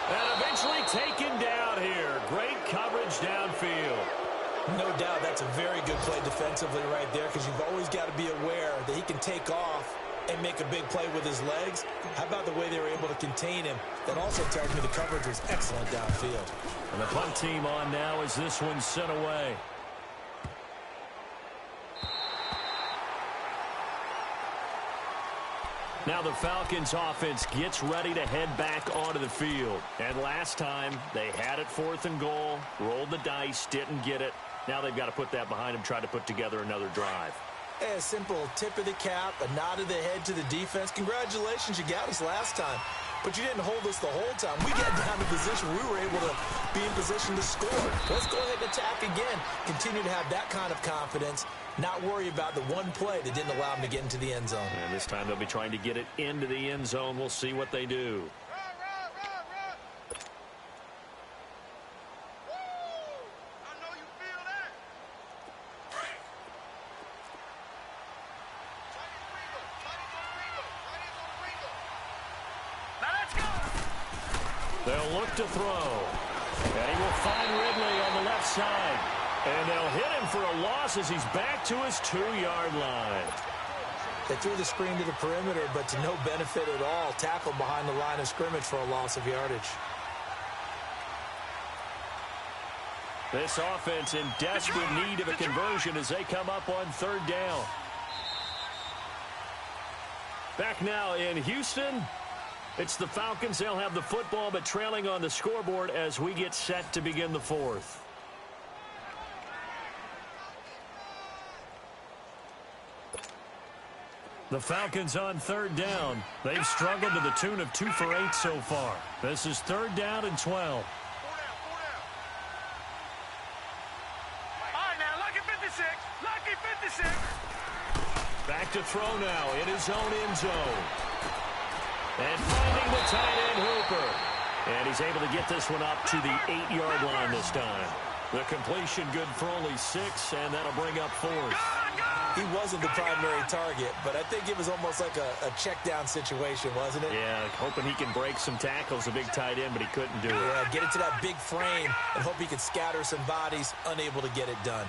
And eventually taken down here. Great coverage downfield. No doubt that's a very good play defensively right there because you've always got to be aware that he can take off and make a big play with his legs. How about the way they were able to contain him? That also tells me the coverage was excellent downfield. And the punt team on now as this one's sent away. Now the Falcons offense gets ready to head back onto the field. And last time they had it 4th and goal, rolled the dice, didn't get it. Now they've got to put that behind them, try to put together another drive. A simple tip of the cap, a nod of the head to the defense. Congratulations, you got us last time. But you didn't hold us the whole time. We got down to position. We were able to be in position to score. Let's go ahead and attack again. Continue to have that kind of confidence. Not worry about the one play that didn't allow them to get into the end zone. And this time they'll be trying to get it into the end zone. We'll see what they do. They'll look to throw. And he will find Ridley on the left side. And they'll hit him for a loss as he's back to his 2-yard line. They threw the screen to the perimeter, but to no benefit at all. Tackled behind the line of scrimmage for a loss of yardage. This offense in desperate need of a conversion as they come up on 3rd down. Back now in Houston. It's the Falcons. They'll have the football, but trailing on the scoreboard as we get set to begin the 4th. The Falcons on 3rd down. They've struggled to the tune of 2 for 8 so far. This is 3rd down and 12. All right, now, lucky 56. Lucky 56. Back to throw now in his own end zone. And finding the tight end Hooper. And he's able to get this one up to the 8-yard line this time. The completion good for only 6, and that'll bring up 4th. He wasn't the primary target, but I think it was almost like a check down situation, wasn't it? Yeah, hoping he can break some tackles, a big tight end, but he couldn't do it. Yeah, get it to that big frame and hope he could scatter some bodies, unable to get it done.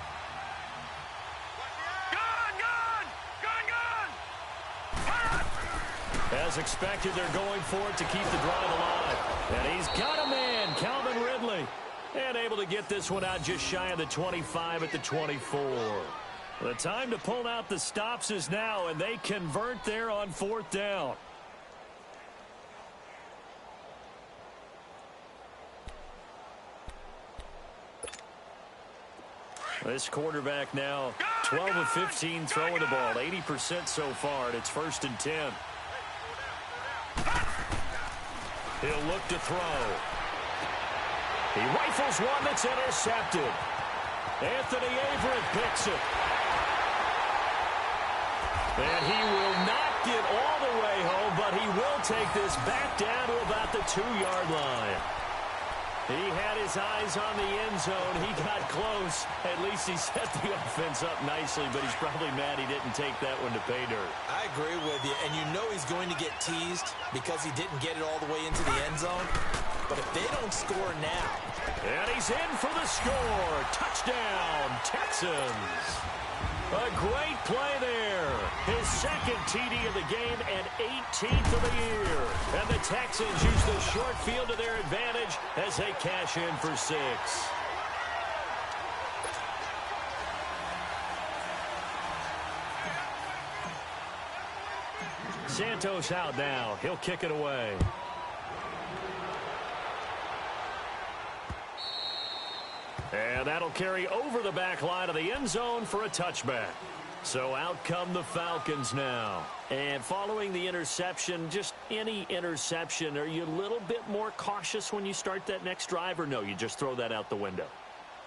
As expected, they're going for it to keep the drive alive. And he's got a man, Calvin Ridley. And able to get this one out just shy of the 25 at the 24. The time to pull out the stops is now, and they convert there on 4th down. This quarterback now 12 of 15 throwing the ball, 80% so far, and it's 1st and 10. He'll look to throw. He rifles one that's intercepted. Anthony Averett picks it. And he will not get all the way home, but but he will take this back down to about the 2-yard line. He had his eyes on the end zone. He got close. At least he set the offense up nicely, but he's probably mad he didn't take that one to pay dirt. I agree with you, and you know he's going to get teased because he didn't get it all the way into the end zone. But if they don't score now... And he's in for the score. Touchdown, Texans. A great play there. His second TD of the game and 18th of the year. And the Texans use the short field to their advantage as they cash in for 6. Santos out now. He'll kick it away. And that'll carry over the back line of the end zone for a touchback. So out come the Falcons now. And following the interception, just any interception, are you a little bit more cautious when you start that next drive, or no, you just throw that out the window?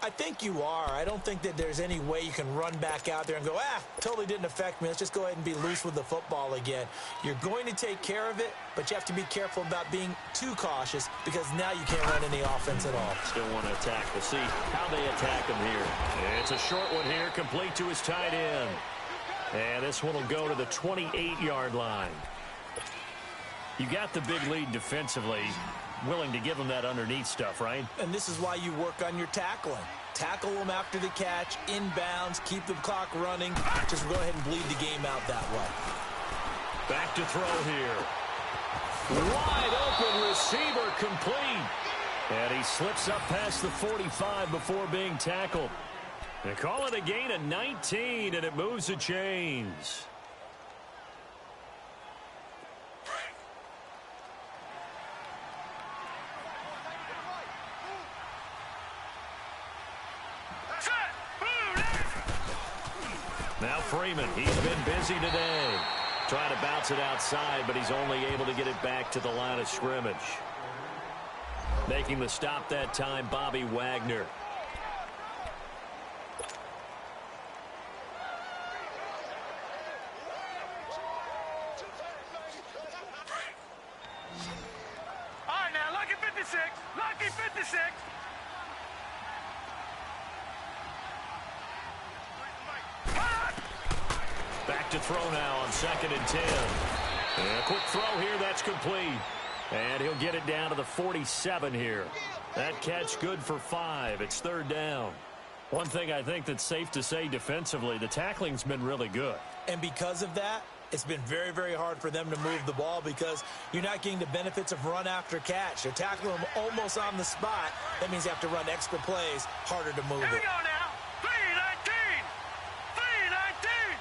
I think you are. I don't think that there's any way you can run back out there and go, totally didn't affect me. Let's just go ahead and be loose with the football again. You're going to take care of it, but you have to be careful about being too cautious because now you can't run any offense at all. Still want to attack. We'll see how they attack him here. It's a short one here, complete to his tight end. And this one will go to the 28-yard line. You got the big lead defensively. Willing to give them that underneath stuff, right? And this is why you work on your tackling. Tackle them after the catch, inbounds, keep the clock running. Just go ahead and bleed the game out that way. Back to throw here. Wide open receiver complete. And he slips up past the 45 before being tackled. They call it a gain of 19, and it moves the chains. Now Freeman, he's been busy today. Trying to bounce it outside, but he's only able to get it back to the line of scrimmage. Making the stop that time, Bobby Wagner. All right, now, lucky 56. Lucky 56. Back to throw now on 2nd and 10. And a quick throw here, that's complete. And he'll get it down to the 47 here. That catch good for 5. It's 3rd down. One thing I think that's safe to say defensively, the tackling's been really good. And because of that, it's been very, very hard for them to move the ball because you're not getting the benefits of run after catch. They're tackling them almost on the spot. That means you have to run extra plays, harder to move Here we it. go now. 319. 319.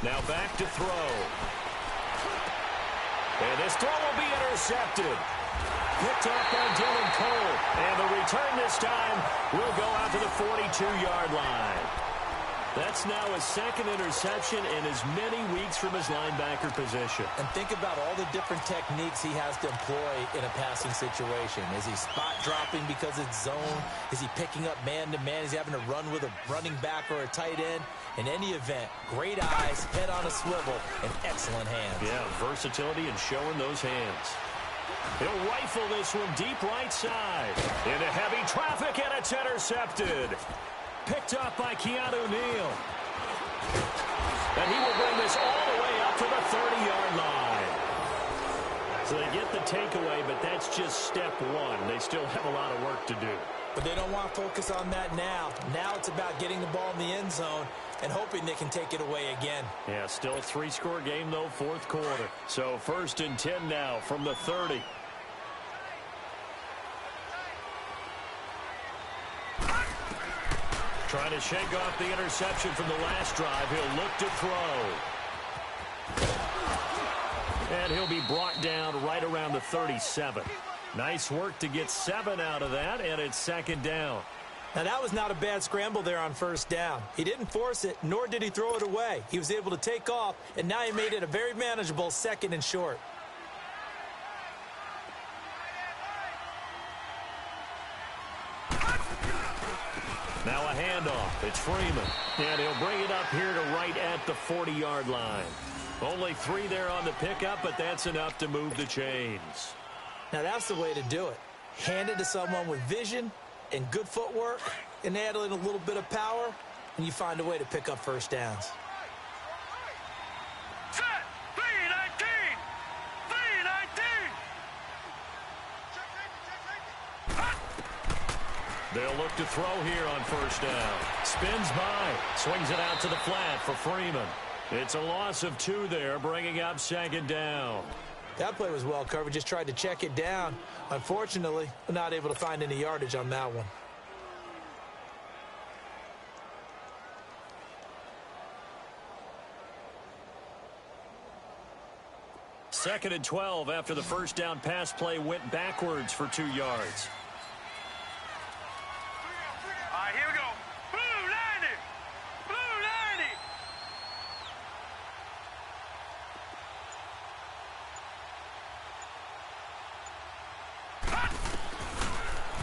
Now back to throw. And this throw will be intercepted. Picked off by Dylan Cole. And the return this time will go out to the 42-yard line. That's now his 2nd interception in as many weeks from his linebacker position. And think about all the different techniques he has to employ in a passing situation. Is he spot dropping because it's zone? Is he picking up man-to-man? Is he having to run with a running back or a tight end? In any event, great eyes, head on a swivel, and excellent hands. Yeah, versatility and showing those hands. He'll rifle this one deep right side. Into heavy traffic, and it's intercepted. Picked up by Keanu Neal. And he will bring this all the way up to the 30-yard line. So they get the takeaway, but that's just step 1. They still have a lot of work to do. But they don't want to focus on that now. Now it's about getting the ball in the end zone and hoping they can take it away again. Yeah, still a 3-score game, though, 4th quarter. So 1st and 10 now from the 30. Trying to shake off the interception from the last drive. He'll look to throw. And he'll be brought down right around the 37. Nice work to get 7 out of that, and it's 2nd down. Now, that was not a bad scramble there on 1st down. He didn't force it, nor did he throw it away. He was able to take off, and now he made it a very manageable 2nd and short. Now a handoff. It's Freeman. And he'll bring it up here to right at the 40-yard line. Only 3 there on the pickup, but that's enough to move the chains. Now that's the way to do it. Hand it to someone with vision and good footwork, and add in a little bit of power, and you find a way to pick up first downs. Set. 319. 319. They'll look to throw here on first down. Spins by. Swings it out to the flat for Freeman. It's a loss of 2 there, bringing up second down. That play was well covered. Just tried to check it down. Unfortunately, we're not able to find any yardage on that one. Second and 12 after the first down pass play went backwards for 2 yards. All right, here we go. Blue 90. Blue 90.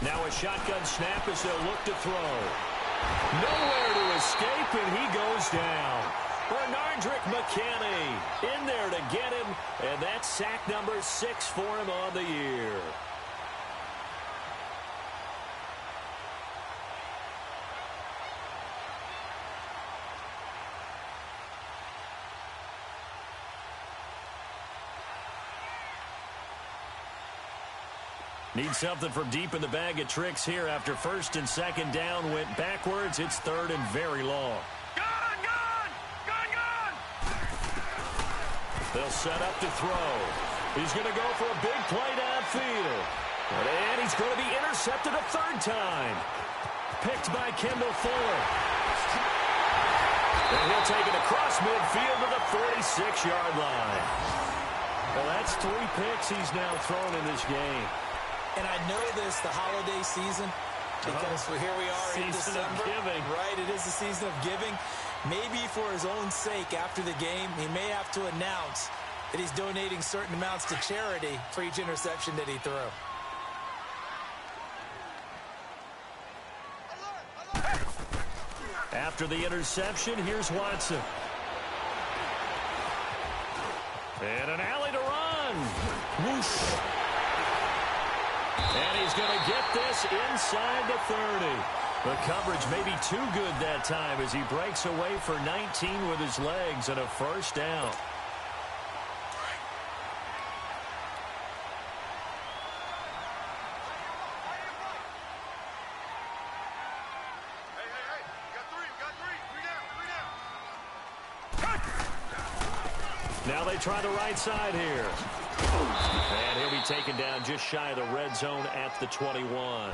Now a shotgun snap as they'll look to throw. Nowhere to escape, and he goes down. Bernardrick McKinney in there to get him, and that's sack number 6 for him on the year. Need something from deep in the bag of tricks here after first and second down went backwards. It's third and very long. Gun, gun, gun, gun. They'll set up to throw. He's going to go for a big play downfield. And he's going to be intercepted a third time. Picked by Kendall Fuller. And he'll take it across midfield to the 46-yard line. Well, that's 3 picks he's now thrown in this game. And I know this, the holiday season, because here we are in Season December. of giving. Right, it is the season of giving. Maybe for his own sake after the game, he may have to announce that he's donating certain amounts to charity for each interception that he threw. After the interception, here's Watson. And an alley to run. Whoosh. And he's going to get this inside the 30. The coverage may be too good that time as he breaks away for 19 with his legs and a first down. Now they try the right side here. And he'll be taken down just shy of the red zone at the 21.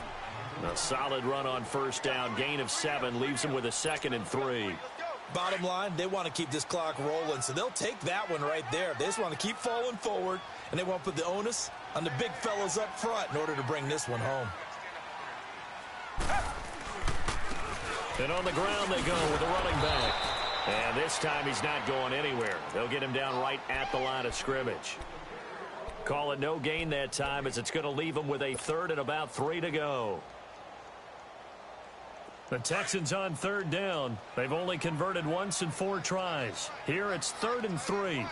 A solid run on first down. Gain of 7 leaves him with a 2nd and 3. Bottom line, they want to keep this clock rolling, so they'll take that one right there. They just want to keep falling forward, and they want to put the onus on the big fellas up front in order to bring this one home. And on the ground they go with the running back. And this time he's not going anywhere. They'll get him down right at the line of scrimmage. Call it no gain that time as it's going to leave him with a 3rd and about 3 to go. The Texans on 3rd down. They've only converted once in 4 tries. Here it's 3rd and 3.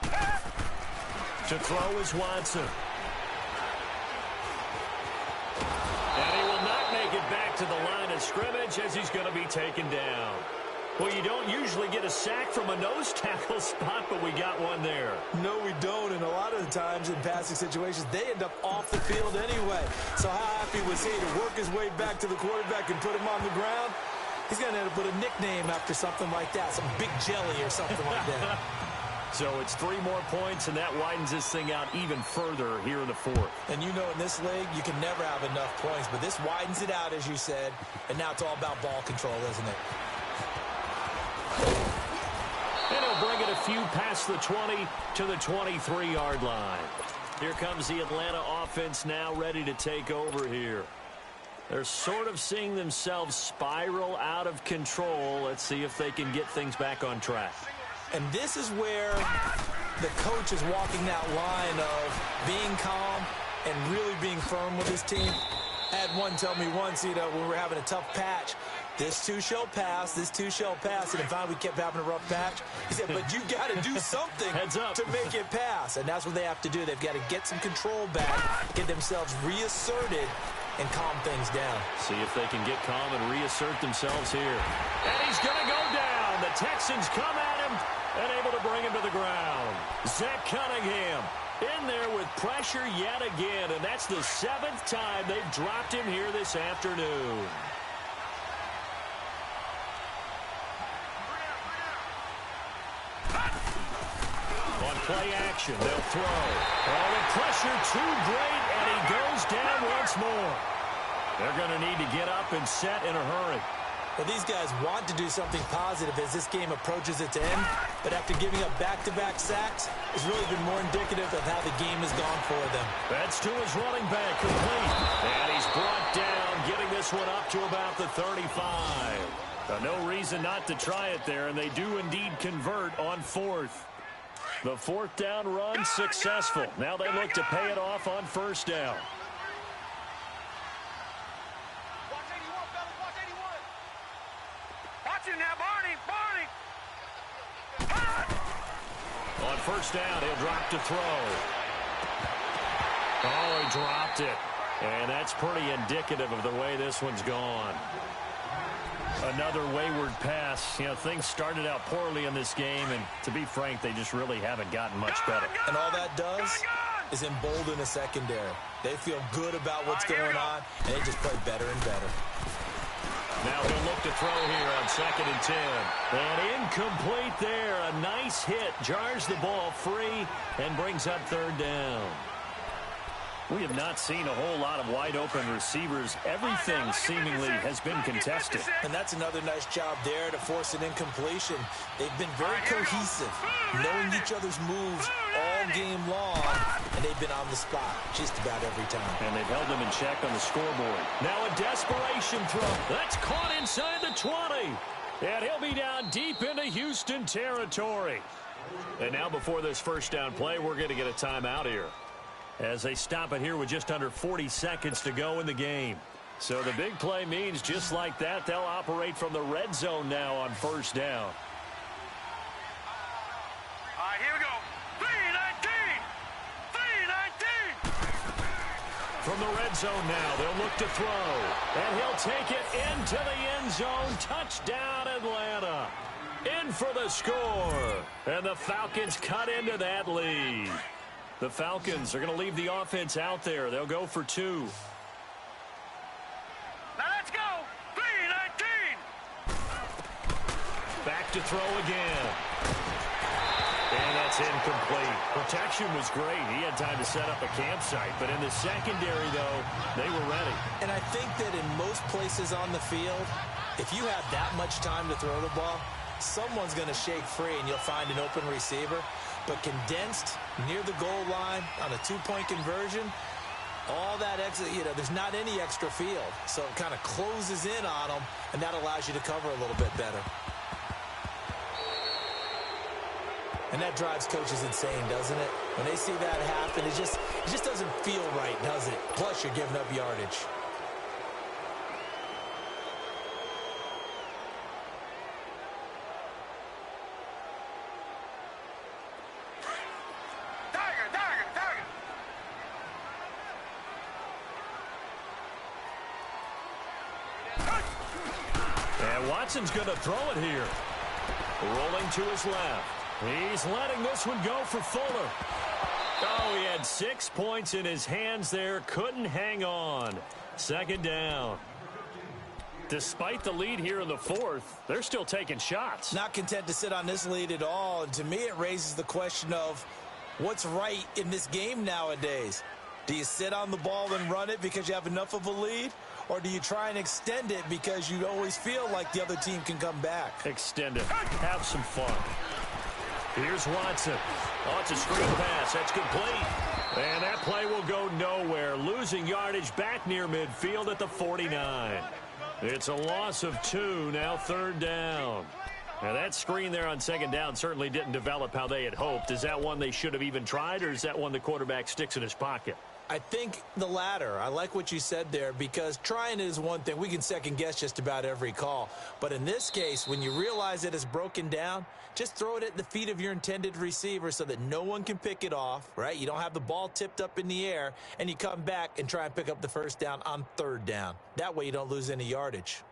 To throw is Watson. And he will not make it back to the line of scrimmage as he's going to be taken down. Well, you don't usually get a sack from a nose tackle spot, but we got one there. No, we don't, and a lot of the times in passing situations, they end up off the field anyway. So how happy was he to work his way back to the quarterback and put him on the ground? He's going to end up with a nickname after something like that, some big jelly or something like that. So it's 3 more points, and that widens this thing out even further here in the 4th. And you know in this league, you can never have enough points, but this widens it out, as you said, and now it's all about ball control, isn't it? And he'll bring it a few past the 20 to the 23-yard line. Here comes the Atlanta offense now ready to take over here. They're sort of seeing themselves spiral out of control. Let's see if they can get things back on track. And this is where the coach is walking that line of being calm and really being firm with his team. I had one tell me once, when we were having a tough patch, This too shall pass. This too shall pass. And finally, we kept having a rough patch. He said, but you got to do something to make it pass. And that's what they have to do. They've got to get some control back, get themselves reasserted, and calm things down. See if they can get calm and reassert themselves here. And he's going to go down. The Texans come at him and able to bring him to the ground. Zach Cunningham in there with pressure yet again, and that's the 7th time they've dropped him here this afternoon. On play action, they'll throw. Oh, the pressure too great, and he goes down once more. They're going to need to get up and set in a hurry. Well, these guys want to do something positive as this game approaches its end, but after giving up back-to-back sacks, it's really been more indicative of how the game has gone for them. That's to his running back, complete. And he's brought down, getting this one up to about the 35. No reason not to try it there, and they do indeed convert on 4th. The 4th down run successful. Now they look to pay it off on 1st down. Now, Barney. On 1st down, he'll drop to throw. Oh, he dropped it. And that's pretty indicative of the way this one's gone. Another wayward pass. You know, things started out poorly in this game, and to be frank, they just really haven't gotten much better. And all that does is embolden a secondary. They feel good about what's going on, and they just play better and better. Now he'll look to throw here on 2nd and 10. And incomplete there. A nice hit. Jars the ball free and brings up 3rd down. We have not seen a whole lot of wide-open receivers. Everything seemingly has been contested. And that's another nice job there to force an incompletion. They've been very cohesive, knowing each other's moves all game long, and they've been on the spot just about every time. And they've held them in check on the scoreboard. Now a desperation throw. That's caught inside the 20. And he'll be down deep into Houston territory. And now before this 1st down play, we're going to get a timeout here, as they stop it here with just under 40 seconds to go in the game. So the big play means just like that, they'll operate from the red zone now on 1st down. All right, here we go. 3-19. From the red zone now, they'll look to throw. And he'll take it into the end zone. Touchdown, Atlanta. In for the score. And the Falcons cut into that lead. The Falcons are going to leave the offense out there. They'll go for 2. Now let's go. 3-19. Back to throw again. And that's incomplete. Protection was great. He had time to set up a campsite. But in the secondary, though, they were ready. And I think that in most places on the field, if you have that much time to throw the ball, someone's going to shake free and you'll find an open receiver. But condensed near the goal line on a 2-point conversion, all that extra, there's not any extra field. So it kind of closes in on them, and that allows you to cover a little bit better. And that drives coaches insane, doesn't it? When they see that happen, it just doesn't feel right, does it? Plus, you're giving up yardage. Watson's going to throw it here. Rolling to his left. He's letting this one go for Fuller. Oh, he had 6 points in his hands there. Couldn't hang on. 2nd down. Despite the lead here in the 4th, they're still taking shots. Not content to sit on this lead at all. And to me, it raises the question of what's right in this game nowadays. Do you sit on the ball and run it because you have enough of a lead? Or do you try and extend it because you always feel like the other team can come back? Extend it. Have some fun. Here's Watson. Oh, it's a screen pass. That's complete. And that play will go nowhere. Losing yardage back near midfield at the 49. It's a loss of 2. Now 3rd down. Now that screen there on 2nd down certainly didn't develop how they had hoped. Is that one they should have even tried, or is that one the quarterback sticks in his pocket? I think the latter. I like what you said there, because trying it is one thing. We can second guess just about every call. But in this case, when you realize it is broken down, just throw it at the feet of your intended receiver so that no one can pick it off, right? You don't have the ball tipped up in the air, and you come back and try and pick up the first down on third down. That way you don't lose any yardage.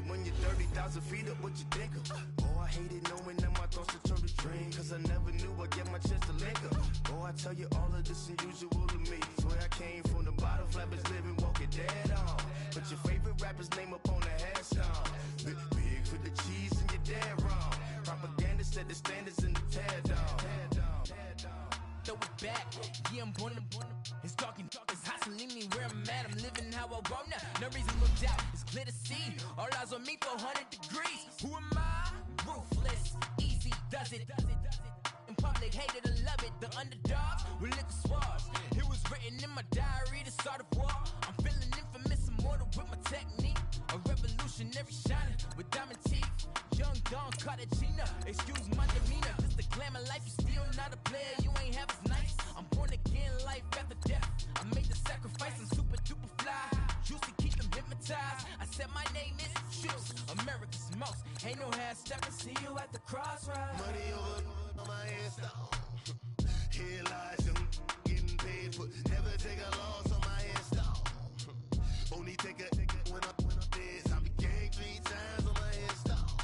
When you're 30,000 feet up, what you think of? Oh, I hated knowing that my thoughts would turn to dream, cause I never knew I'd get my chance to link up. Oh, I tell you all of this unusual to me. Swear I came from the bottom, flappers living, walking dead on. Put your favorite rapper's name up on the headstone. Big for the cheese and you're dead wrong. Propaganda set the standards in the tear down. Throw it back, yeah, I'm born to it's talking, it's hot, so leave me where I'm at. I'm living how I want now. No reason to look out, it's clear to see. All eyes on me for 100 degrees. Who am I? Ruthless, easy, does it. In public, hated to love it. The underdogs with liquor swabs. It was written in my diary to start a war. I'm feeling infamous, immortal with my technique. A revolutionary shining with diamond teeth. Young Don Cartagena, excuse my demeanor. This the glamour life, you still not a player. You ain't half as nice. I'm born again, life after death. I made the sacrifice, I'm super duper fly. Used to keep them hypnotized. I said my name is Shoes, America's most. Ain't no half step, I see you at the crossroads. Money over on my headstone. Here lies them getting paid for. Never take a loss on my headstone. Only take a when I'm dead. I became 3 times on my headstone.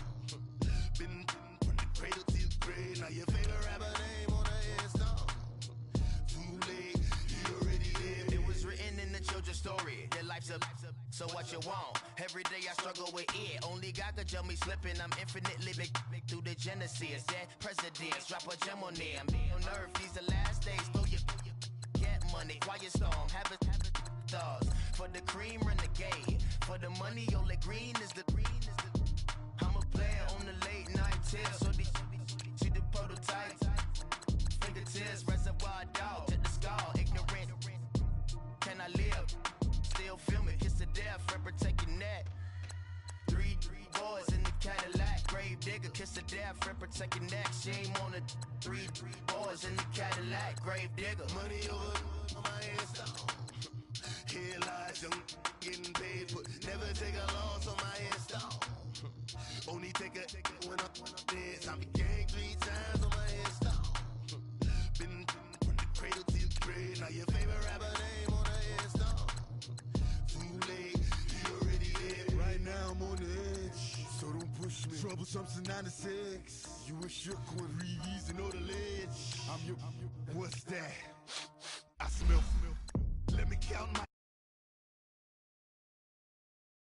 Been from the cradle to the grave. Now your favorite rapper name on the headstone. Too late, you already lived. It was written in the children's story. Their life's up, so what you want? Every day I struggle with it. Only God could tell me slipping. I'm infinitely big through the genesis. Dead presidents, drop a gem on them. On earth, these the last days. Throw your get money, quiet storm. Have it thoughts. For the cream, renegade. For the money, only green is the green is the. I'm a player on the late night tips. So they see the prototype. Fingertips, reservoir dog to the skull. Ignorant. Can I live? Still film it. Kiss the death, rep protecting that. 3 boys in the Cadillac. Grave digger, kiss the death, rep protecting that. Shame on the 3 boys in the Cadillac. Grave digger. Money over on my headstone. Here lies them getting paid for. Never take a loss on my headstone. Only take a when I'm dead. I became 3 times on my headstone. Been from the cradle to the grave. Now your favorite rapper name on the headstone. Too late, you already lived. Right now I'm on the edge, so don't push me. Troublesome since 96. You a shook one, reason or the ledge. I'm your, what's that?